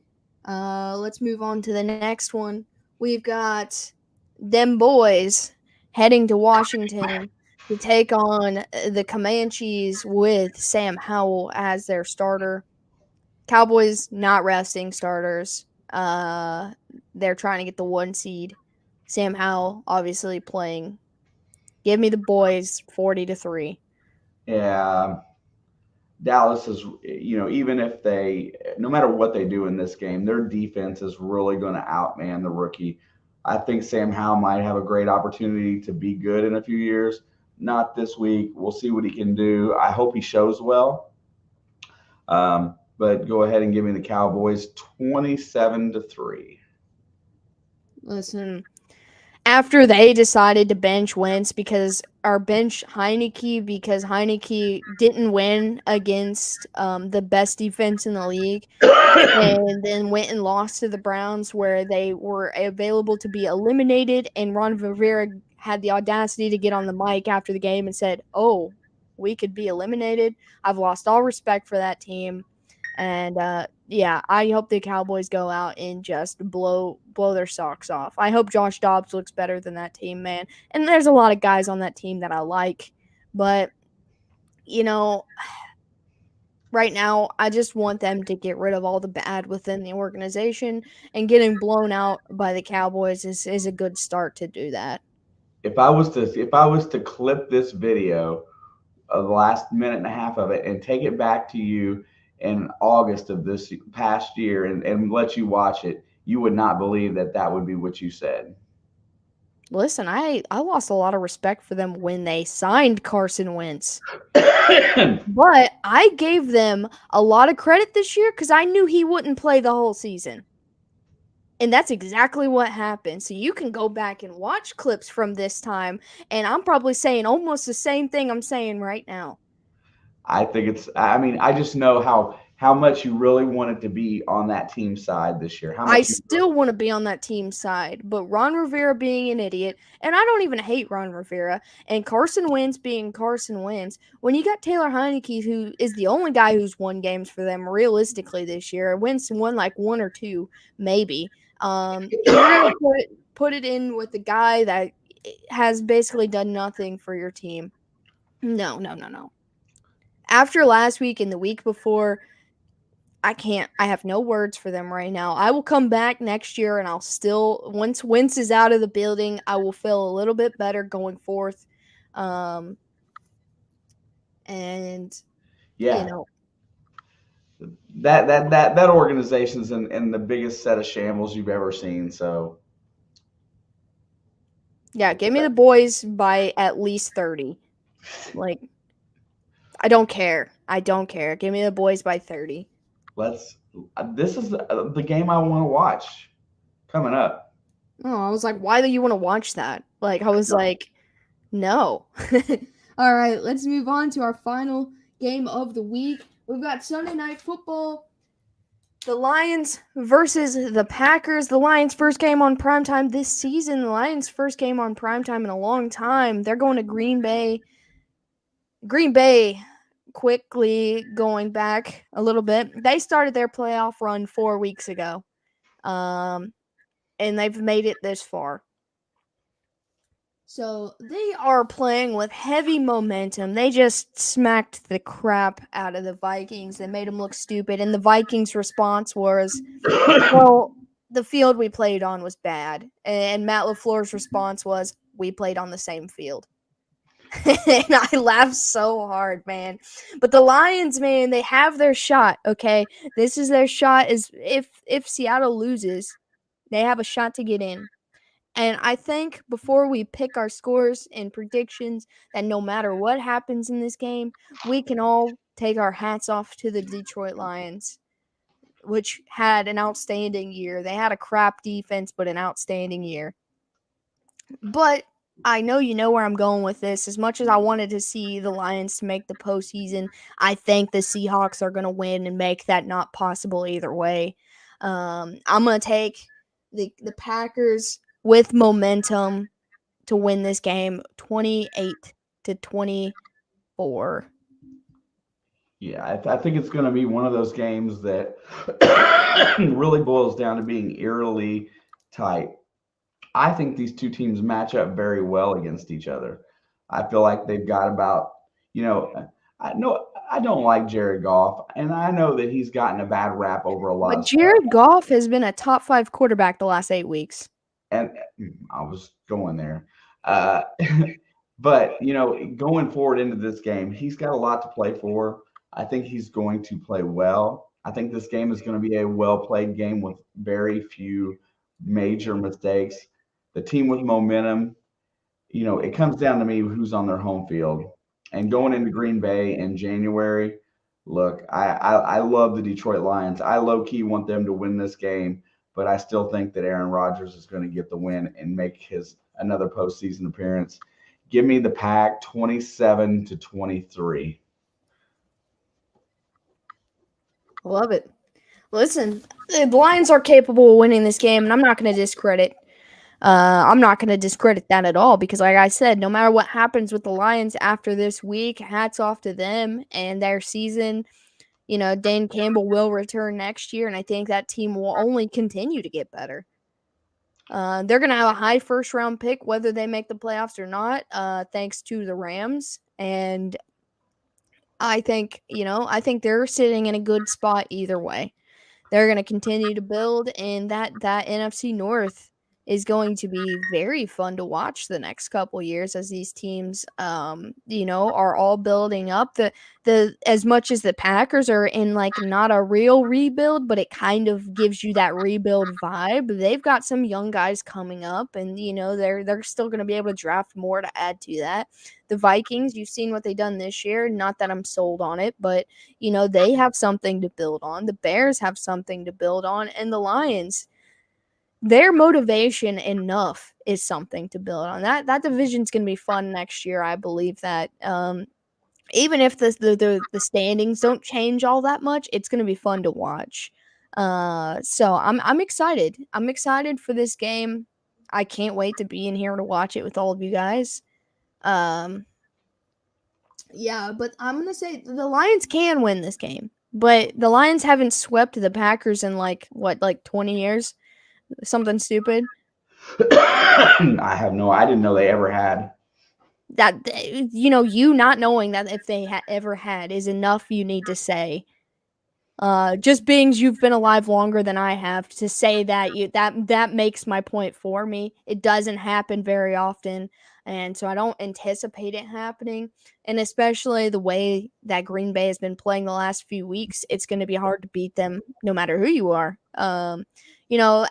Let's move on to the next one. We've got them boys heading to Washington to take on the Comanches with Sam Howell as their starter. Cowboys not resting starters. They're trying to get the 1 seed. Sam Howell obviously playing. Give me the boys 40-3. Yeah, Dallas is, even if no matter what they do in this game, their defense is really going to outman the rookie. I think Sam Howell might have a great opportunity to be good in a few years. Not this week. We'll see what he can do. I hope he shows well. But go ahead and give me the Cowboys 27-3. Listen, after they decided to bench Wentz or bench Heineke because Heineke didn't win against the best defense in the league, and then went and lost to the Browns where they were available to be eliminated, and Ron Rivera had the audacity to get on the mic after the game and said, "Oh, we could be eliminated." I've lost all respect for that team. And yeah, I hope the Cowboys go out and just blow their socks off. I hope Josh Dobbs looks better than that team, man. And there's a lot of guys on that team that I like, but you know, right now I just want them to get rid of all the bad within the organization, and getting blown out by the Cowboys is a good start to do that. If I was to clip this video of the last minute and a half of it and take it back to you in August of this past year and let you watch it, you would not believe that that would be what you said. Listen, I lost a lot of respect for them when they signed Carson Wentz. But I gave them a lot of credit this year because I knew he wouldn't play the whole season. And that's exactly what happened. So you can go back and watch clips from this time, and I'm probably saying almost the same thing I'm saying right now. I just know how much you really wanted to be on that team side this year. How I much you still want to be on that team side, but Ron Rivera being an idiot, and I don't even hate Ron Rivera, and Carson Wentz being Carson Wentz, when you got Taylor Heineke, who is the only guy who's won games for them realistically this year, Wentz won like 1 or 2, maybe. You're gonna put it in with the guy that has basically done nothing for your team. No, no, no, no. After last week and the week before, I can't. I have no words for them right now. I will come back next year, and I'll still, once Wentz is out of the building, I will feel a little bit better going forth. Um, and you Yeah, know, that organization's in the biggest set of shambles you've ever seen. So yeah, give me the boys by at least 30. Like, I don't care. I don't care. Give me the boys by 30. let's. This is the game I want to watch coming up. Oh, I was like, why do you want to watch that? Like, I was No. like, no. All right, let's move on to our final game of the week. We've got Sunday Night Football. The Lions versus the Packers. The Lions' first game on primetime this season. The Lions' first game on primetime in a long time. They're going to Green Bay. Green Bay, quickly going back a little bit, they started their playoff run 4 weeks ago. And they've made it this far. So they are playing with heavy momentum. They just smacked the crap out of the Vikings. They made them look stupid. And the Vikings' response was, well, the field we played on was bad. And Matt LaFleur's response was, we played on the same field. And I laughed so hard, man. But the Lions, man, they have their shot, okay? This is their shot. Is if Seattle loses, they have a shot to get in. And I think before we pick our scores and predictions, that no matter what happens in this game, we can all take our hats off to the Detroit Lions, which had an outstanding year. They had a crap defense, but an outstanding year. But I know you know where I'm going with this. As much as I wanted to see the Lions to make the postseason, I think the Seahawks are going to win and make that not possible either way. I'm going to take the Packers with momentum to win this game 28-24. Yeah, I think it's going to be one of those games that really boils down to being eerily tight. I think these two teams match up very well against each other. I feel like they've got about, you know, I know I don't like Jared Goff, and I know that he's gotten a bad rap over a lot But of stuff. Jared Goff has been a top 5 quarterback the last 8 weeks. And I was going there. Uh, but, going forward into this game, he's got a lot to play for. I think he's going to play well. I think this game is going to be a well played game with very few major mistakes. The team with momentum, it comes down to me who's on their home field. And going into Green Bay in January, look, I love the Detroit Lions. I low key want them to win this game, but I still think that Aaron Rodgers is going to get the win and make his another postseason appearance. Give me the Pack 27-23. Love it. Listen, the Lions are capable of winning this game, and I'm not going to discredit. I'm not going to discredit that at all because, like I said, no matter what happens with the Lions after this week, hats off to them and their season. Dan Campbell will return next year, and I think that team will only continue to get better. They're going to have a high first-round pick, whether they make the playoffs or not, thanks to the Rams. And I think they're sitting in a good spot either way. They're going to continue to build, and that NFC North is going to be very fun to watch the next couple years as these teams, are all building up. The as much as the Packers are in like not a real rebuild, but it kind of gives you that rebuild vibe. They've got some young guys coming up, and they're still going to be able to draft more to add to that. The Vikings, you've seen what they've done this year. Not that I'm sold on it, but they have something to build on. The Bears have something to build on. And the Lions, their motivation enough is something to build on. That division's going to be fun next year. I believe that. Even if the standings don't change all that much, it's going to be fun to watch. So I'm excited. I'm excited for this game. I can't wait to be in here to watch it with all of you guys. Yeah, but I'm going to say the Lions can win this game. But the Lions haven't swept the Packers in like 20 years? Something stupid. I didn't know they ever had. That you not knowing that if they ever had is enough. You need to say, just being you've been alive longer than I have to say that makes my point for me. It doesn't happen very often, and so I don't anticipate it happening. And especially the way that Green Bay has been playing the last few weeks, it's going to be hard to beat them no matter who you are.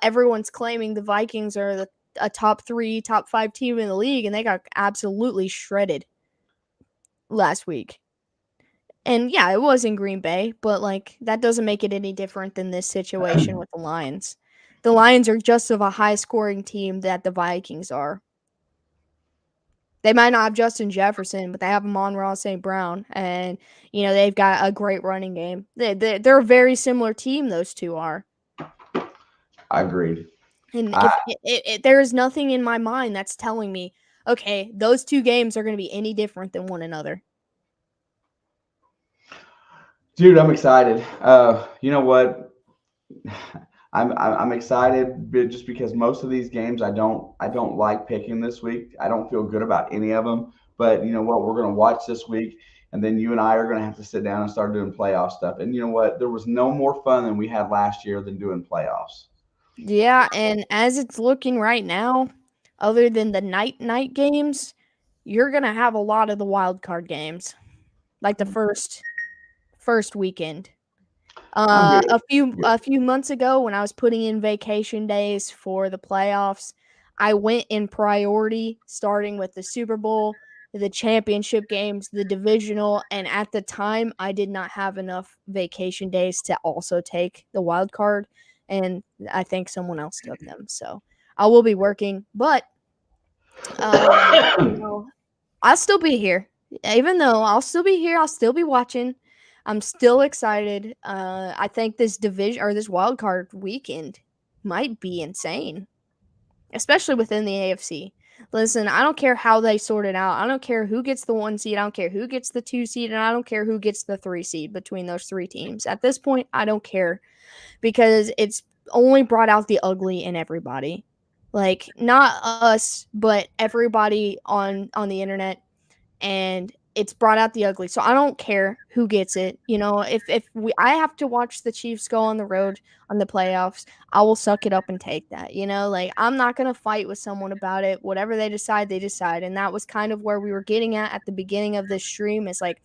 Everyone's claiming the Vikings are a top 3, top 5 team in the league, and they got absolutely shredded last week. And yeah, it was in Green Bay, but like that doesn't make it any different than this situation with the Lions. The Lions are just of a high scoring team that the Vikings are. They might not have Justin Jefferson, but they have Amon-Ra St. Brown, and they've got a great running game. They're a very similar team. Those two are. I agreed. And if there is nothing in my mind that's telling me, okay, those two games are going to be any different than one another. Dude, I'm excited. You know what? I'm excited just because most of these games I don't like picking this week. I don't feel good about any of them. But you know what? We're going to watch this week, and then you and I are going to have to sit down and start doing playoff stuff. And you know what? There was no more fun than we had last year than doing playoffs. Yeah, and as it's looking right now, other than the night games, you're gonna have a lot of the wild card games, like the first weekend. I'm good. A few months ago, when I was putting in vacation days for the playoffs, I went in priority, starting with the Super Bowl, the championship games, the divisional, and at the time, I did not have enough vacation days to also take the wild card, and I think someone else took them. So I will be working, but you know, I'll still be here. Even though I'll still be here, I'll still be watching. I'm still excited. I think this division or this wild card weekend might be insane, especially within the AFC. Listen, I don't care how they sort it out. I don't care who gets the 1 seed. I don't care who gets the 2 seed, and I don't care who gets the 3 seed between those 3 teams. At this point, I don't care because it's only brought out the ugly in everybody. Like not us, but everybody on the internet, and it's brought out the ugly. So I don't care who gets it. You know, if I have to watch the Chiefs go on the road on the playoffs, I will suck it up and take that. You know, like I'm not gonna fight with someone about it. Whatever they decide, they decide. And that was kind of where we were getting at the beginning of this stream. Is like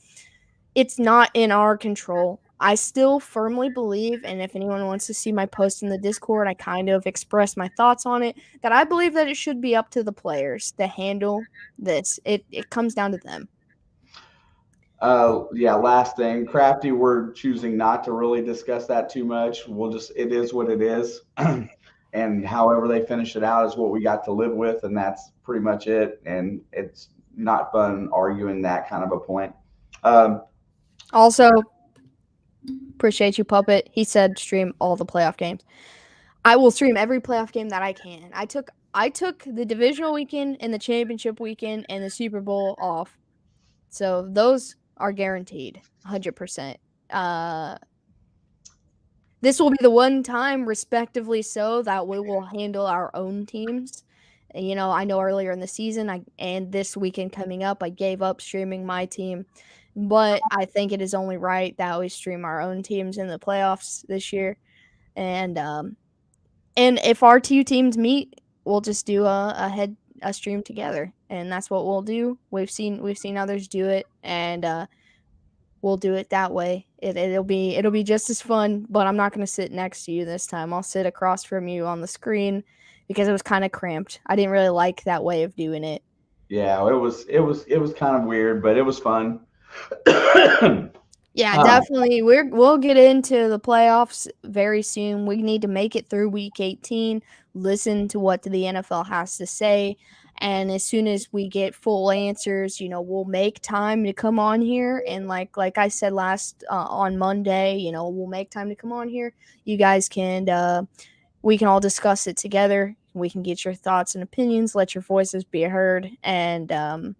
it's not in our control. I still firmly believe, and if anyone wants to see my post in the Discord, I kind of express my thoughts on it, that I believe that it should be up to the players to handle this. It comes down to them. Yeah, last thing, Crafty, we're choosing not to really discuss that too much. It is what it is. And however they finish it out is what we got to live with, and that's pretty much it. And it's not fun arguing that kind of a point. Also, appreciate you, Puppet. He said stream all the playoff games. I will stream every playoff game that I can. I took the divisional weekend and the championship weekend and the Super Bowl off. So those are guaranteed 100%. This will be the one time, respectively so, that we will handle our own teams. You know, I know earlier in the season and this weekend coming up, I gave up streaming my team. But I think it is only right that we stream our own teams in the playoffs this year. And if our two teams meet, we'll just do a stream together, and that's what we'll do. We've seen others do it, and we'll do it that way. It'll be just as fun, but I'm not going to sit next to you this time. I'll sit across from you on the screen because it was kind of cramped. I didn't really like that way of doing it. Yeah, it was kind of weird, but it was fun. Yeah, definitely. We'll get into the playoffs very soon. We need to make it through week 18, listen to what the NFL has to say, and as soon as we get full answers, you know, we'll make time to come on here, and like I said last on Monday, you know, we'll make time to come on here. You guys can we can all discuss it together. We can get your thoughts and opinions, let your voices be heard, and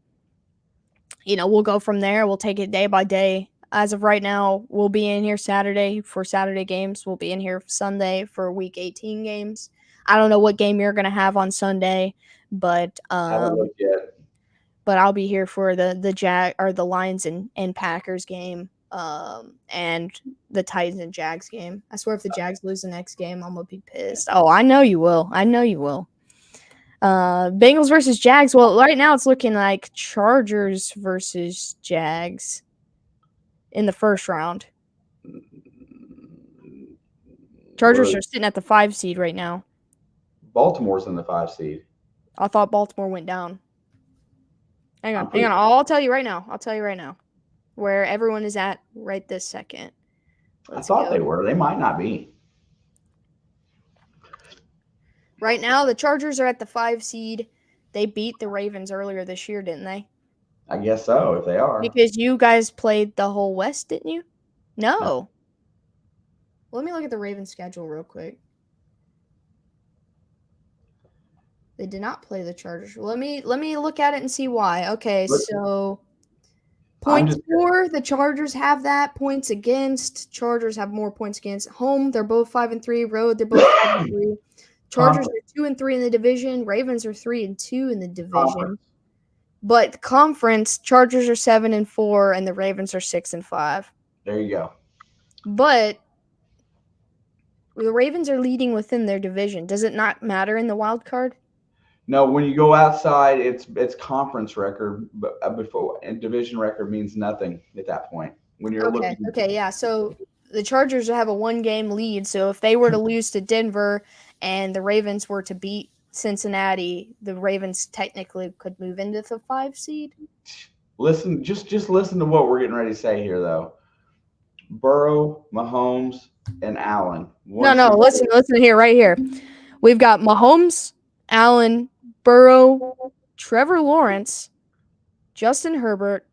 you know, we'll go from there. We'll take it day by day. As of right now, we'll be in here Saturday for Saturday games. We'll be in here Sunday for week 18 games. I don't know what game you're going to have on Sunday, but Haven't looked yet. but I'll be here for the Lions and Packers game, and the Titans and Jags game. I swear if the Jags lose the next game, I'm going to be pissed. Oh, I know you will. I know you will. Bengals versus Jags. Well, right now it's looking like Chargers versus Jags in the first round. Chargers are sitting at the 5 seed right now. Baltimore's in the 5 seed. I thought Baltimore went down. Hang on. I'll tell you right now where everyone is at right this second. I thought they were. They might not be. Right now, the Chargers are at the 5 seed. They beat the Ravens earlier this year, didn't they? I guess so, if they are. Because you guys played the whole West, didn't you? No. Let me look at the Ravens schedule real quick. They did not play the Chargers. Let me look at it and see why. Okay, so points for the Chargers have that. Points against. Chargers have more points against. Home, they're both 5-3. Road, they're both 5-3. Chargers are 2-3 in the division. Ravens are 3-2 in the division. But conference, Chargers are 7-4 and the Ravens are 6-5. There you go. But the Ravens are leading within their division. Does it not matter in the wild card? No, when you go outside, it's conference record, but before and division record means nothing at that point. When you're looking. Okay, yeah. So the Chargers have a 1-game lead. So if they were to lose to Denver and the Ravens were to beat Cincinnati, the Ravens technically could move into the 5 seed. Listen, just listen to what we're getting ready to say here, though. Burrow, Mahomes, and Allen. Listen here, right here. We've got Mahomes, Allen, Burrow, Trevor Lawrence, Justin Herbert,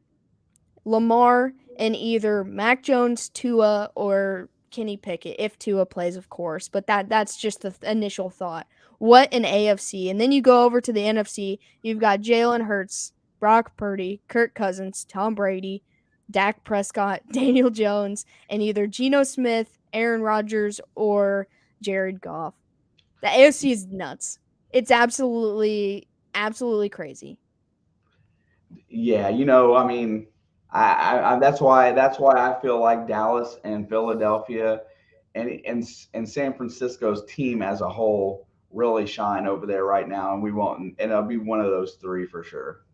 Lamar, and either Mac Jones, Tua, or Kenny Pickett if Tua plays, of course. But that's just the initial thought. What an AFC, and then you go over to the NFC. You've got Jalen Hurts, Brock Purdy, Kirk Cousins, Tom Brady, Dak Prescott, Daniel Jones, and either Geno Smith, Aaron Rodgers, or Jared Goff. The AFC is nuts. It's absolutely crazy. Yeah, I mean, that's why I feel like Dallas and Philadelphia and San Francisco's team as a whole really shine over there right now, and we won't, and it'll be one of those three for sure.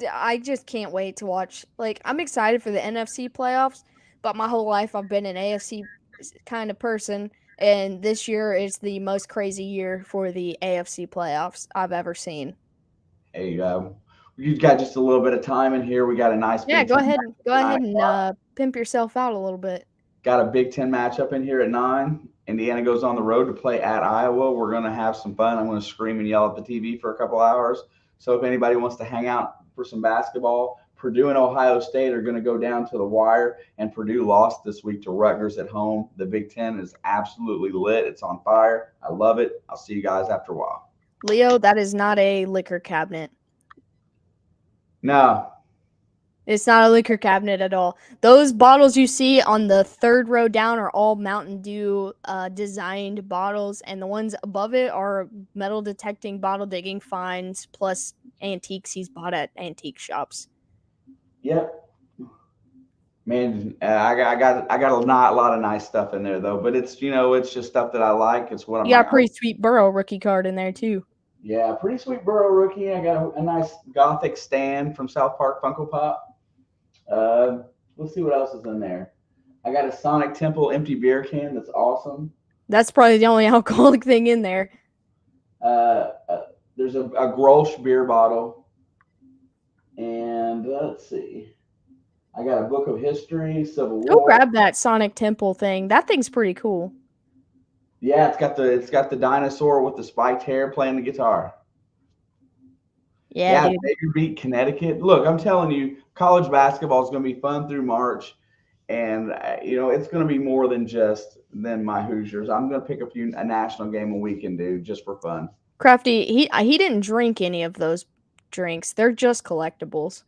I just can't wait to watch. Like, I'm excited for the NFC playoffs, but my whole life I've been an AFC kind of person, and this year is the most crazy year for the AFC playoffs I've ever seen. Hey, we've got just a little bit of time in here. We got a nice Yeah, Big Ten matchup go at ahead 9 o'clock. and pimp yourself out a little bit. Got a Big Ten matchup in here at 9. Indiana goes on the road to play at Iowa. We're going to have some fun. I'm going to scream and yell at the TV for a couple hours. So if anybody wants to hang out for some basketball, Purdue and Ohio State are going to go down to the wire, and Purdue lost this week to Rutgers at home. The Big Ten is absolutely lit. It's on fire. I love it. I'll see you guys after a while. Leo, that is not a liquor cabinet. No. It's not a liquor cabinet at all. Those bottles you see on the third row down are all Mountain Dew designed bottles, and the ones above it are metal detecting bottle digging finds plus antiques he's bought at antique shops. Yep. Man, I got a lot of nice stuff in there though, but it's it's just stuff that I like. It's what I'm. You got a pretty sweet Burrow rookie card in there too. Yeah, pretty sweet Burrow rookie. I got a nice Gothic stand from South Park Funko Pop. Let's see what else is in there. I got a Sonic Temple empty beer can. That's awesome. That's probably the only alcoholic thing in there. There's a Grolsch beer bottle. And let's see. I got a book of history, Civil War. Go grab that Sonic Temple thing. That thing's pretty cool. Yeah, it's got the dinosaur with the spiked hair playing the guitar. Yeah, Xavier beat Connecticut. Look, I'm telling you, college basketball is going to be fun through March, and it's going to be more than my Hoosiers. I'm going to pick a national game a week and do just for fun. Crafty, he didn't drink any of those drinks. They're just collectibles.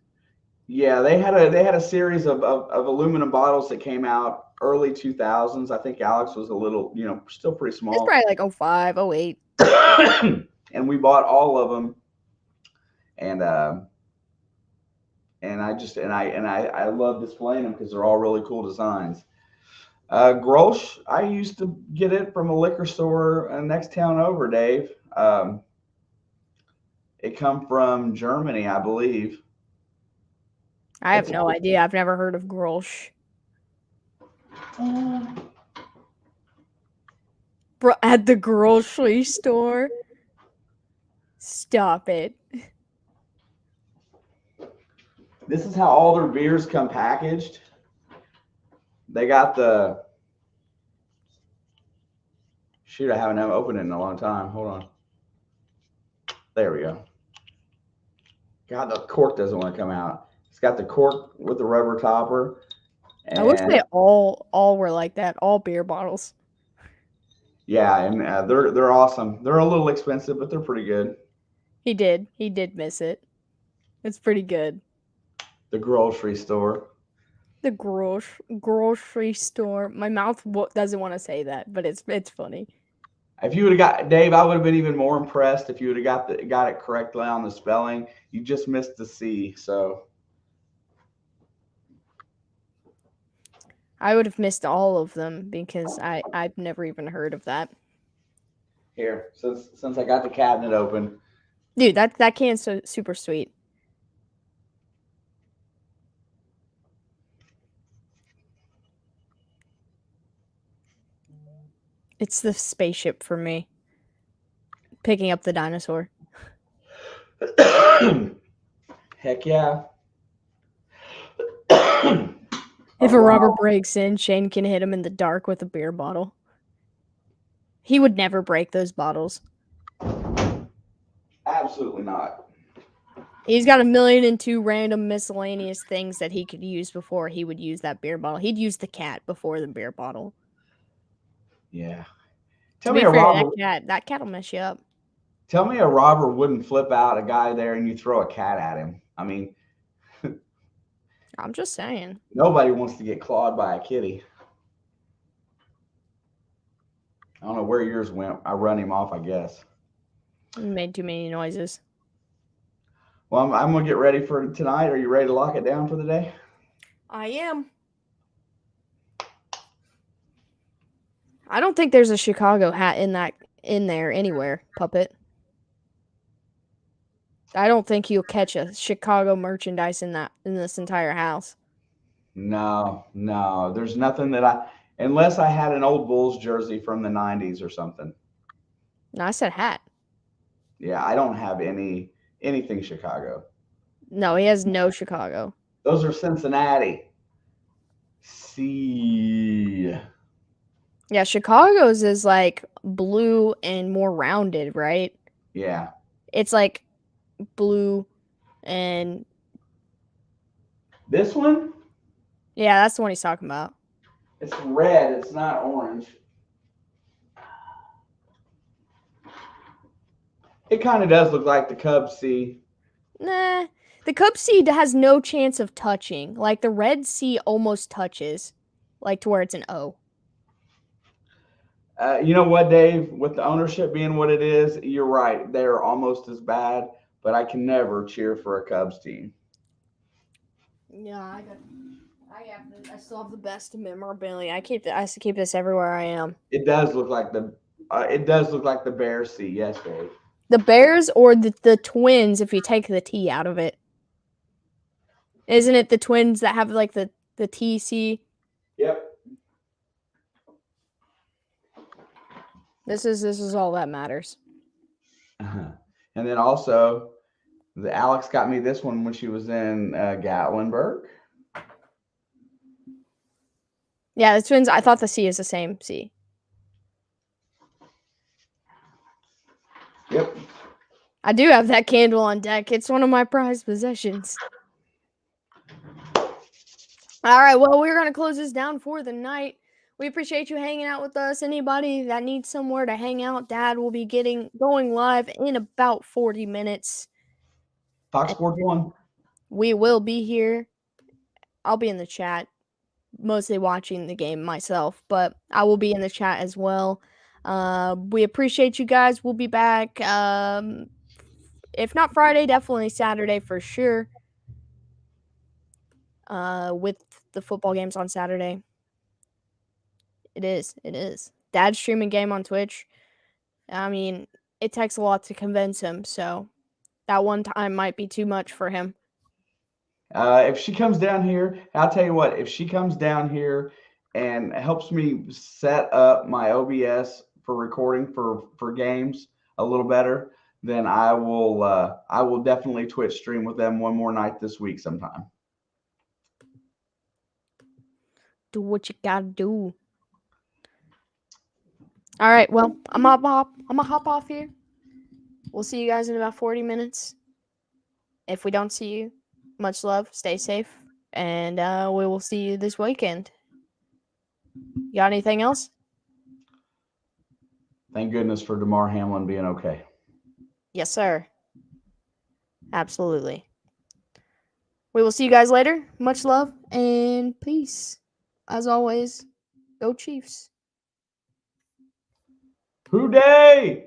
Yeah, they had a series of aluminum bottles that came out early 2000s. I think Alex was a little, still pretty small. It's probably like 05, 08. And we bought all of them. And I love displaying them because they're all really cool designs. Grolsch, I used to get it from a liquor store next town over, Dave. It come from Germany, I believe. I have no idea. I've never heard of Grolsch. Bro, at the grocery store? Stop it. This is how all their beers come packaged. They got the... Shoot, I haven't opened it in a long time. Hold on. There we go. God, the cork doesn't want to come out. It's got the cork with the rubber topper. I wish they all were like that. All beer bottles. Yeah, and they're awesome. They're a little expensive, but they're pretty good. He did miss it. It's pretty good. The grocery store. The grocery store. My mouth doesn't want to say that, but it's funny. If you would have got Dave, I would have been even more impressed if you would have got it correctly on the spelling. You just missed the C, so. I would have missed all of them because I've never even heard of that. Here, since I got the cabinet open. Dude, that can's so super sweet. It's the spaceship for me. Picking up the dinosaur. Heck yeah. If a robber breaks in, Shane can hit him in the dark with a beer bottle. He would never break those bottles. Absolutely not. He's got 1,000,002 random miscellaneous things that he could use before he would use that beer bottle. He'd use the cat before the beer bottle. Yeah. To be fair, that cat'll mess you up. Tell me a robber wouldn't flip out a guy there and you throw a cat at him. I mean, I'm just saying. nobody wants to get clawed by a kitty. I don't know where yours went. I run him off, I guess. Made too many noises. Well, I'm going to get ready for tonight. Are you ready to lock it down for the day? I am. I don't think there's a Chicago hat in there anywhere, Puppet. I don't think you'll catch a Chicago merchandise in this entire house. No. There's nothing unless I had an old Bulls jersey from the 90s or something. No, I said hat. Yeah, I don't have anything Chicago. No, he has no Chicago. Those are Cincinnati. See. Yeah, Chicago's is like blue and more rounded, right? Yeah. It's like blue and... This one? Yeah, that's the one he's talking about. It's red. It's not orange. It kind of does look like the Cubs C. Nah, the Cubs C has no chance of touching. Like, the red C almost touches, like, to where it's an O. You know what, Dave? With the ownership being what it is, you're right. They're almost as bad, but I can never cheer for a Cubs team. Yeah, I still have the best memorabilia. I keep this everywhere I am. It does look like the Bears C. Yes, Dave. The Bears or the Twins if you take the T out of it. Isn't it the Twins that have like the TC? Yep. This is all that matters. And then also, Alex got me this one when she was in Gatlinburg. Yeah, the Twins. I thought the C is the same C. Yep. I do have that candle on deck. It's one of my prized possessions. All right, well, we're going to close this down for the night. We appreciate you hanging out with us. Anybody that needs somewhere to hang out, Dad will be going live in about 40 minutes. Fox Sports 1. We will be here. I'll be in the chat, mostly watching the game myself, but I will be in the chat as well. We appreciate you guys. We'll be back. If not Friday, definitely Saturday for sure. With the football games on Saturday. It is. Dad's streaming game on Twitch. I mean, it takes a lot to convince him, so that one time might be too much for him. If she comes down here, I'll tell you what, if she comes down here and helps me set up my OBS for recording for games a little better, then I will definitely Twitch stream with them one more night this week sometime. Do what you gotta do. All right, well, I'm gonna hop off here. We'll see you guys in about 40 minutes. If we don't see you, much love, stay safe, and we will see you this weekend. You got anything else? Thank goodness for DeMar Hamlin being okay. Yes, sir. Absolutely. We will see you guys later. Much love and peace. As always, go Chiefs. Hoo day!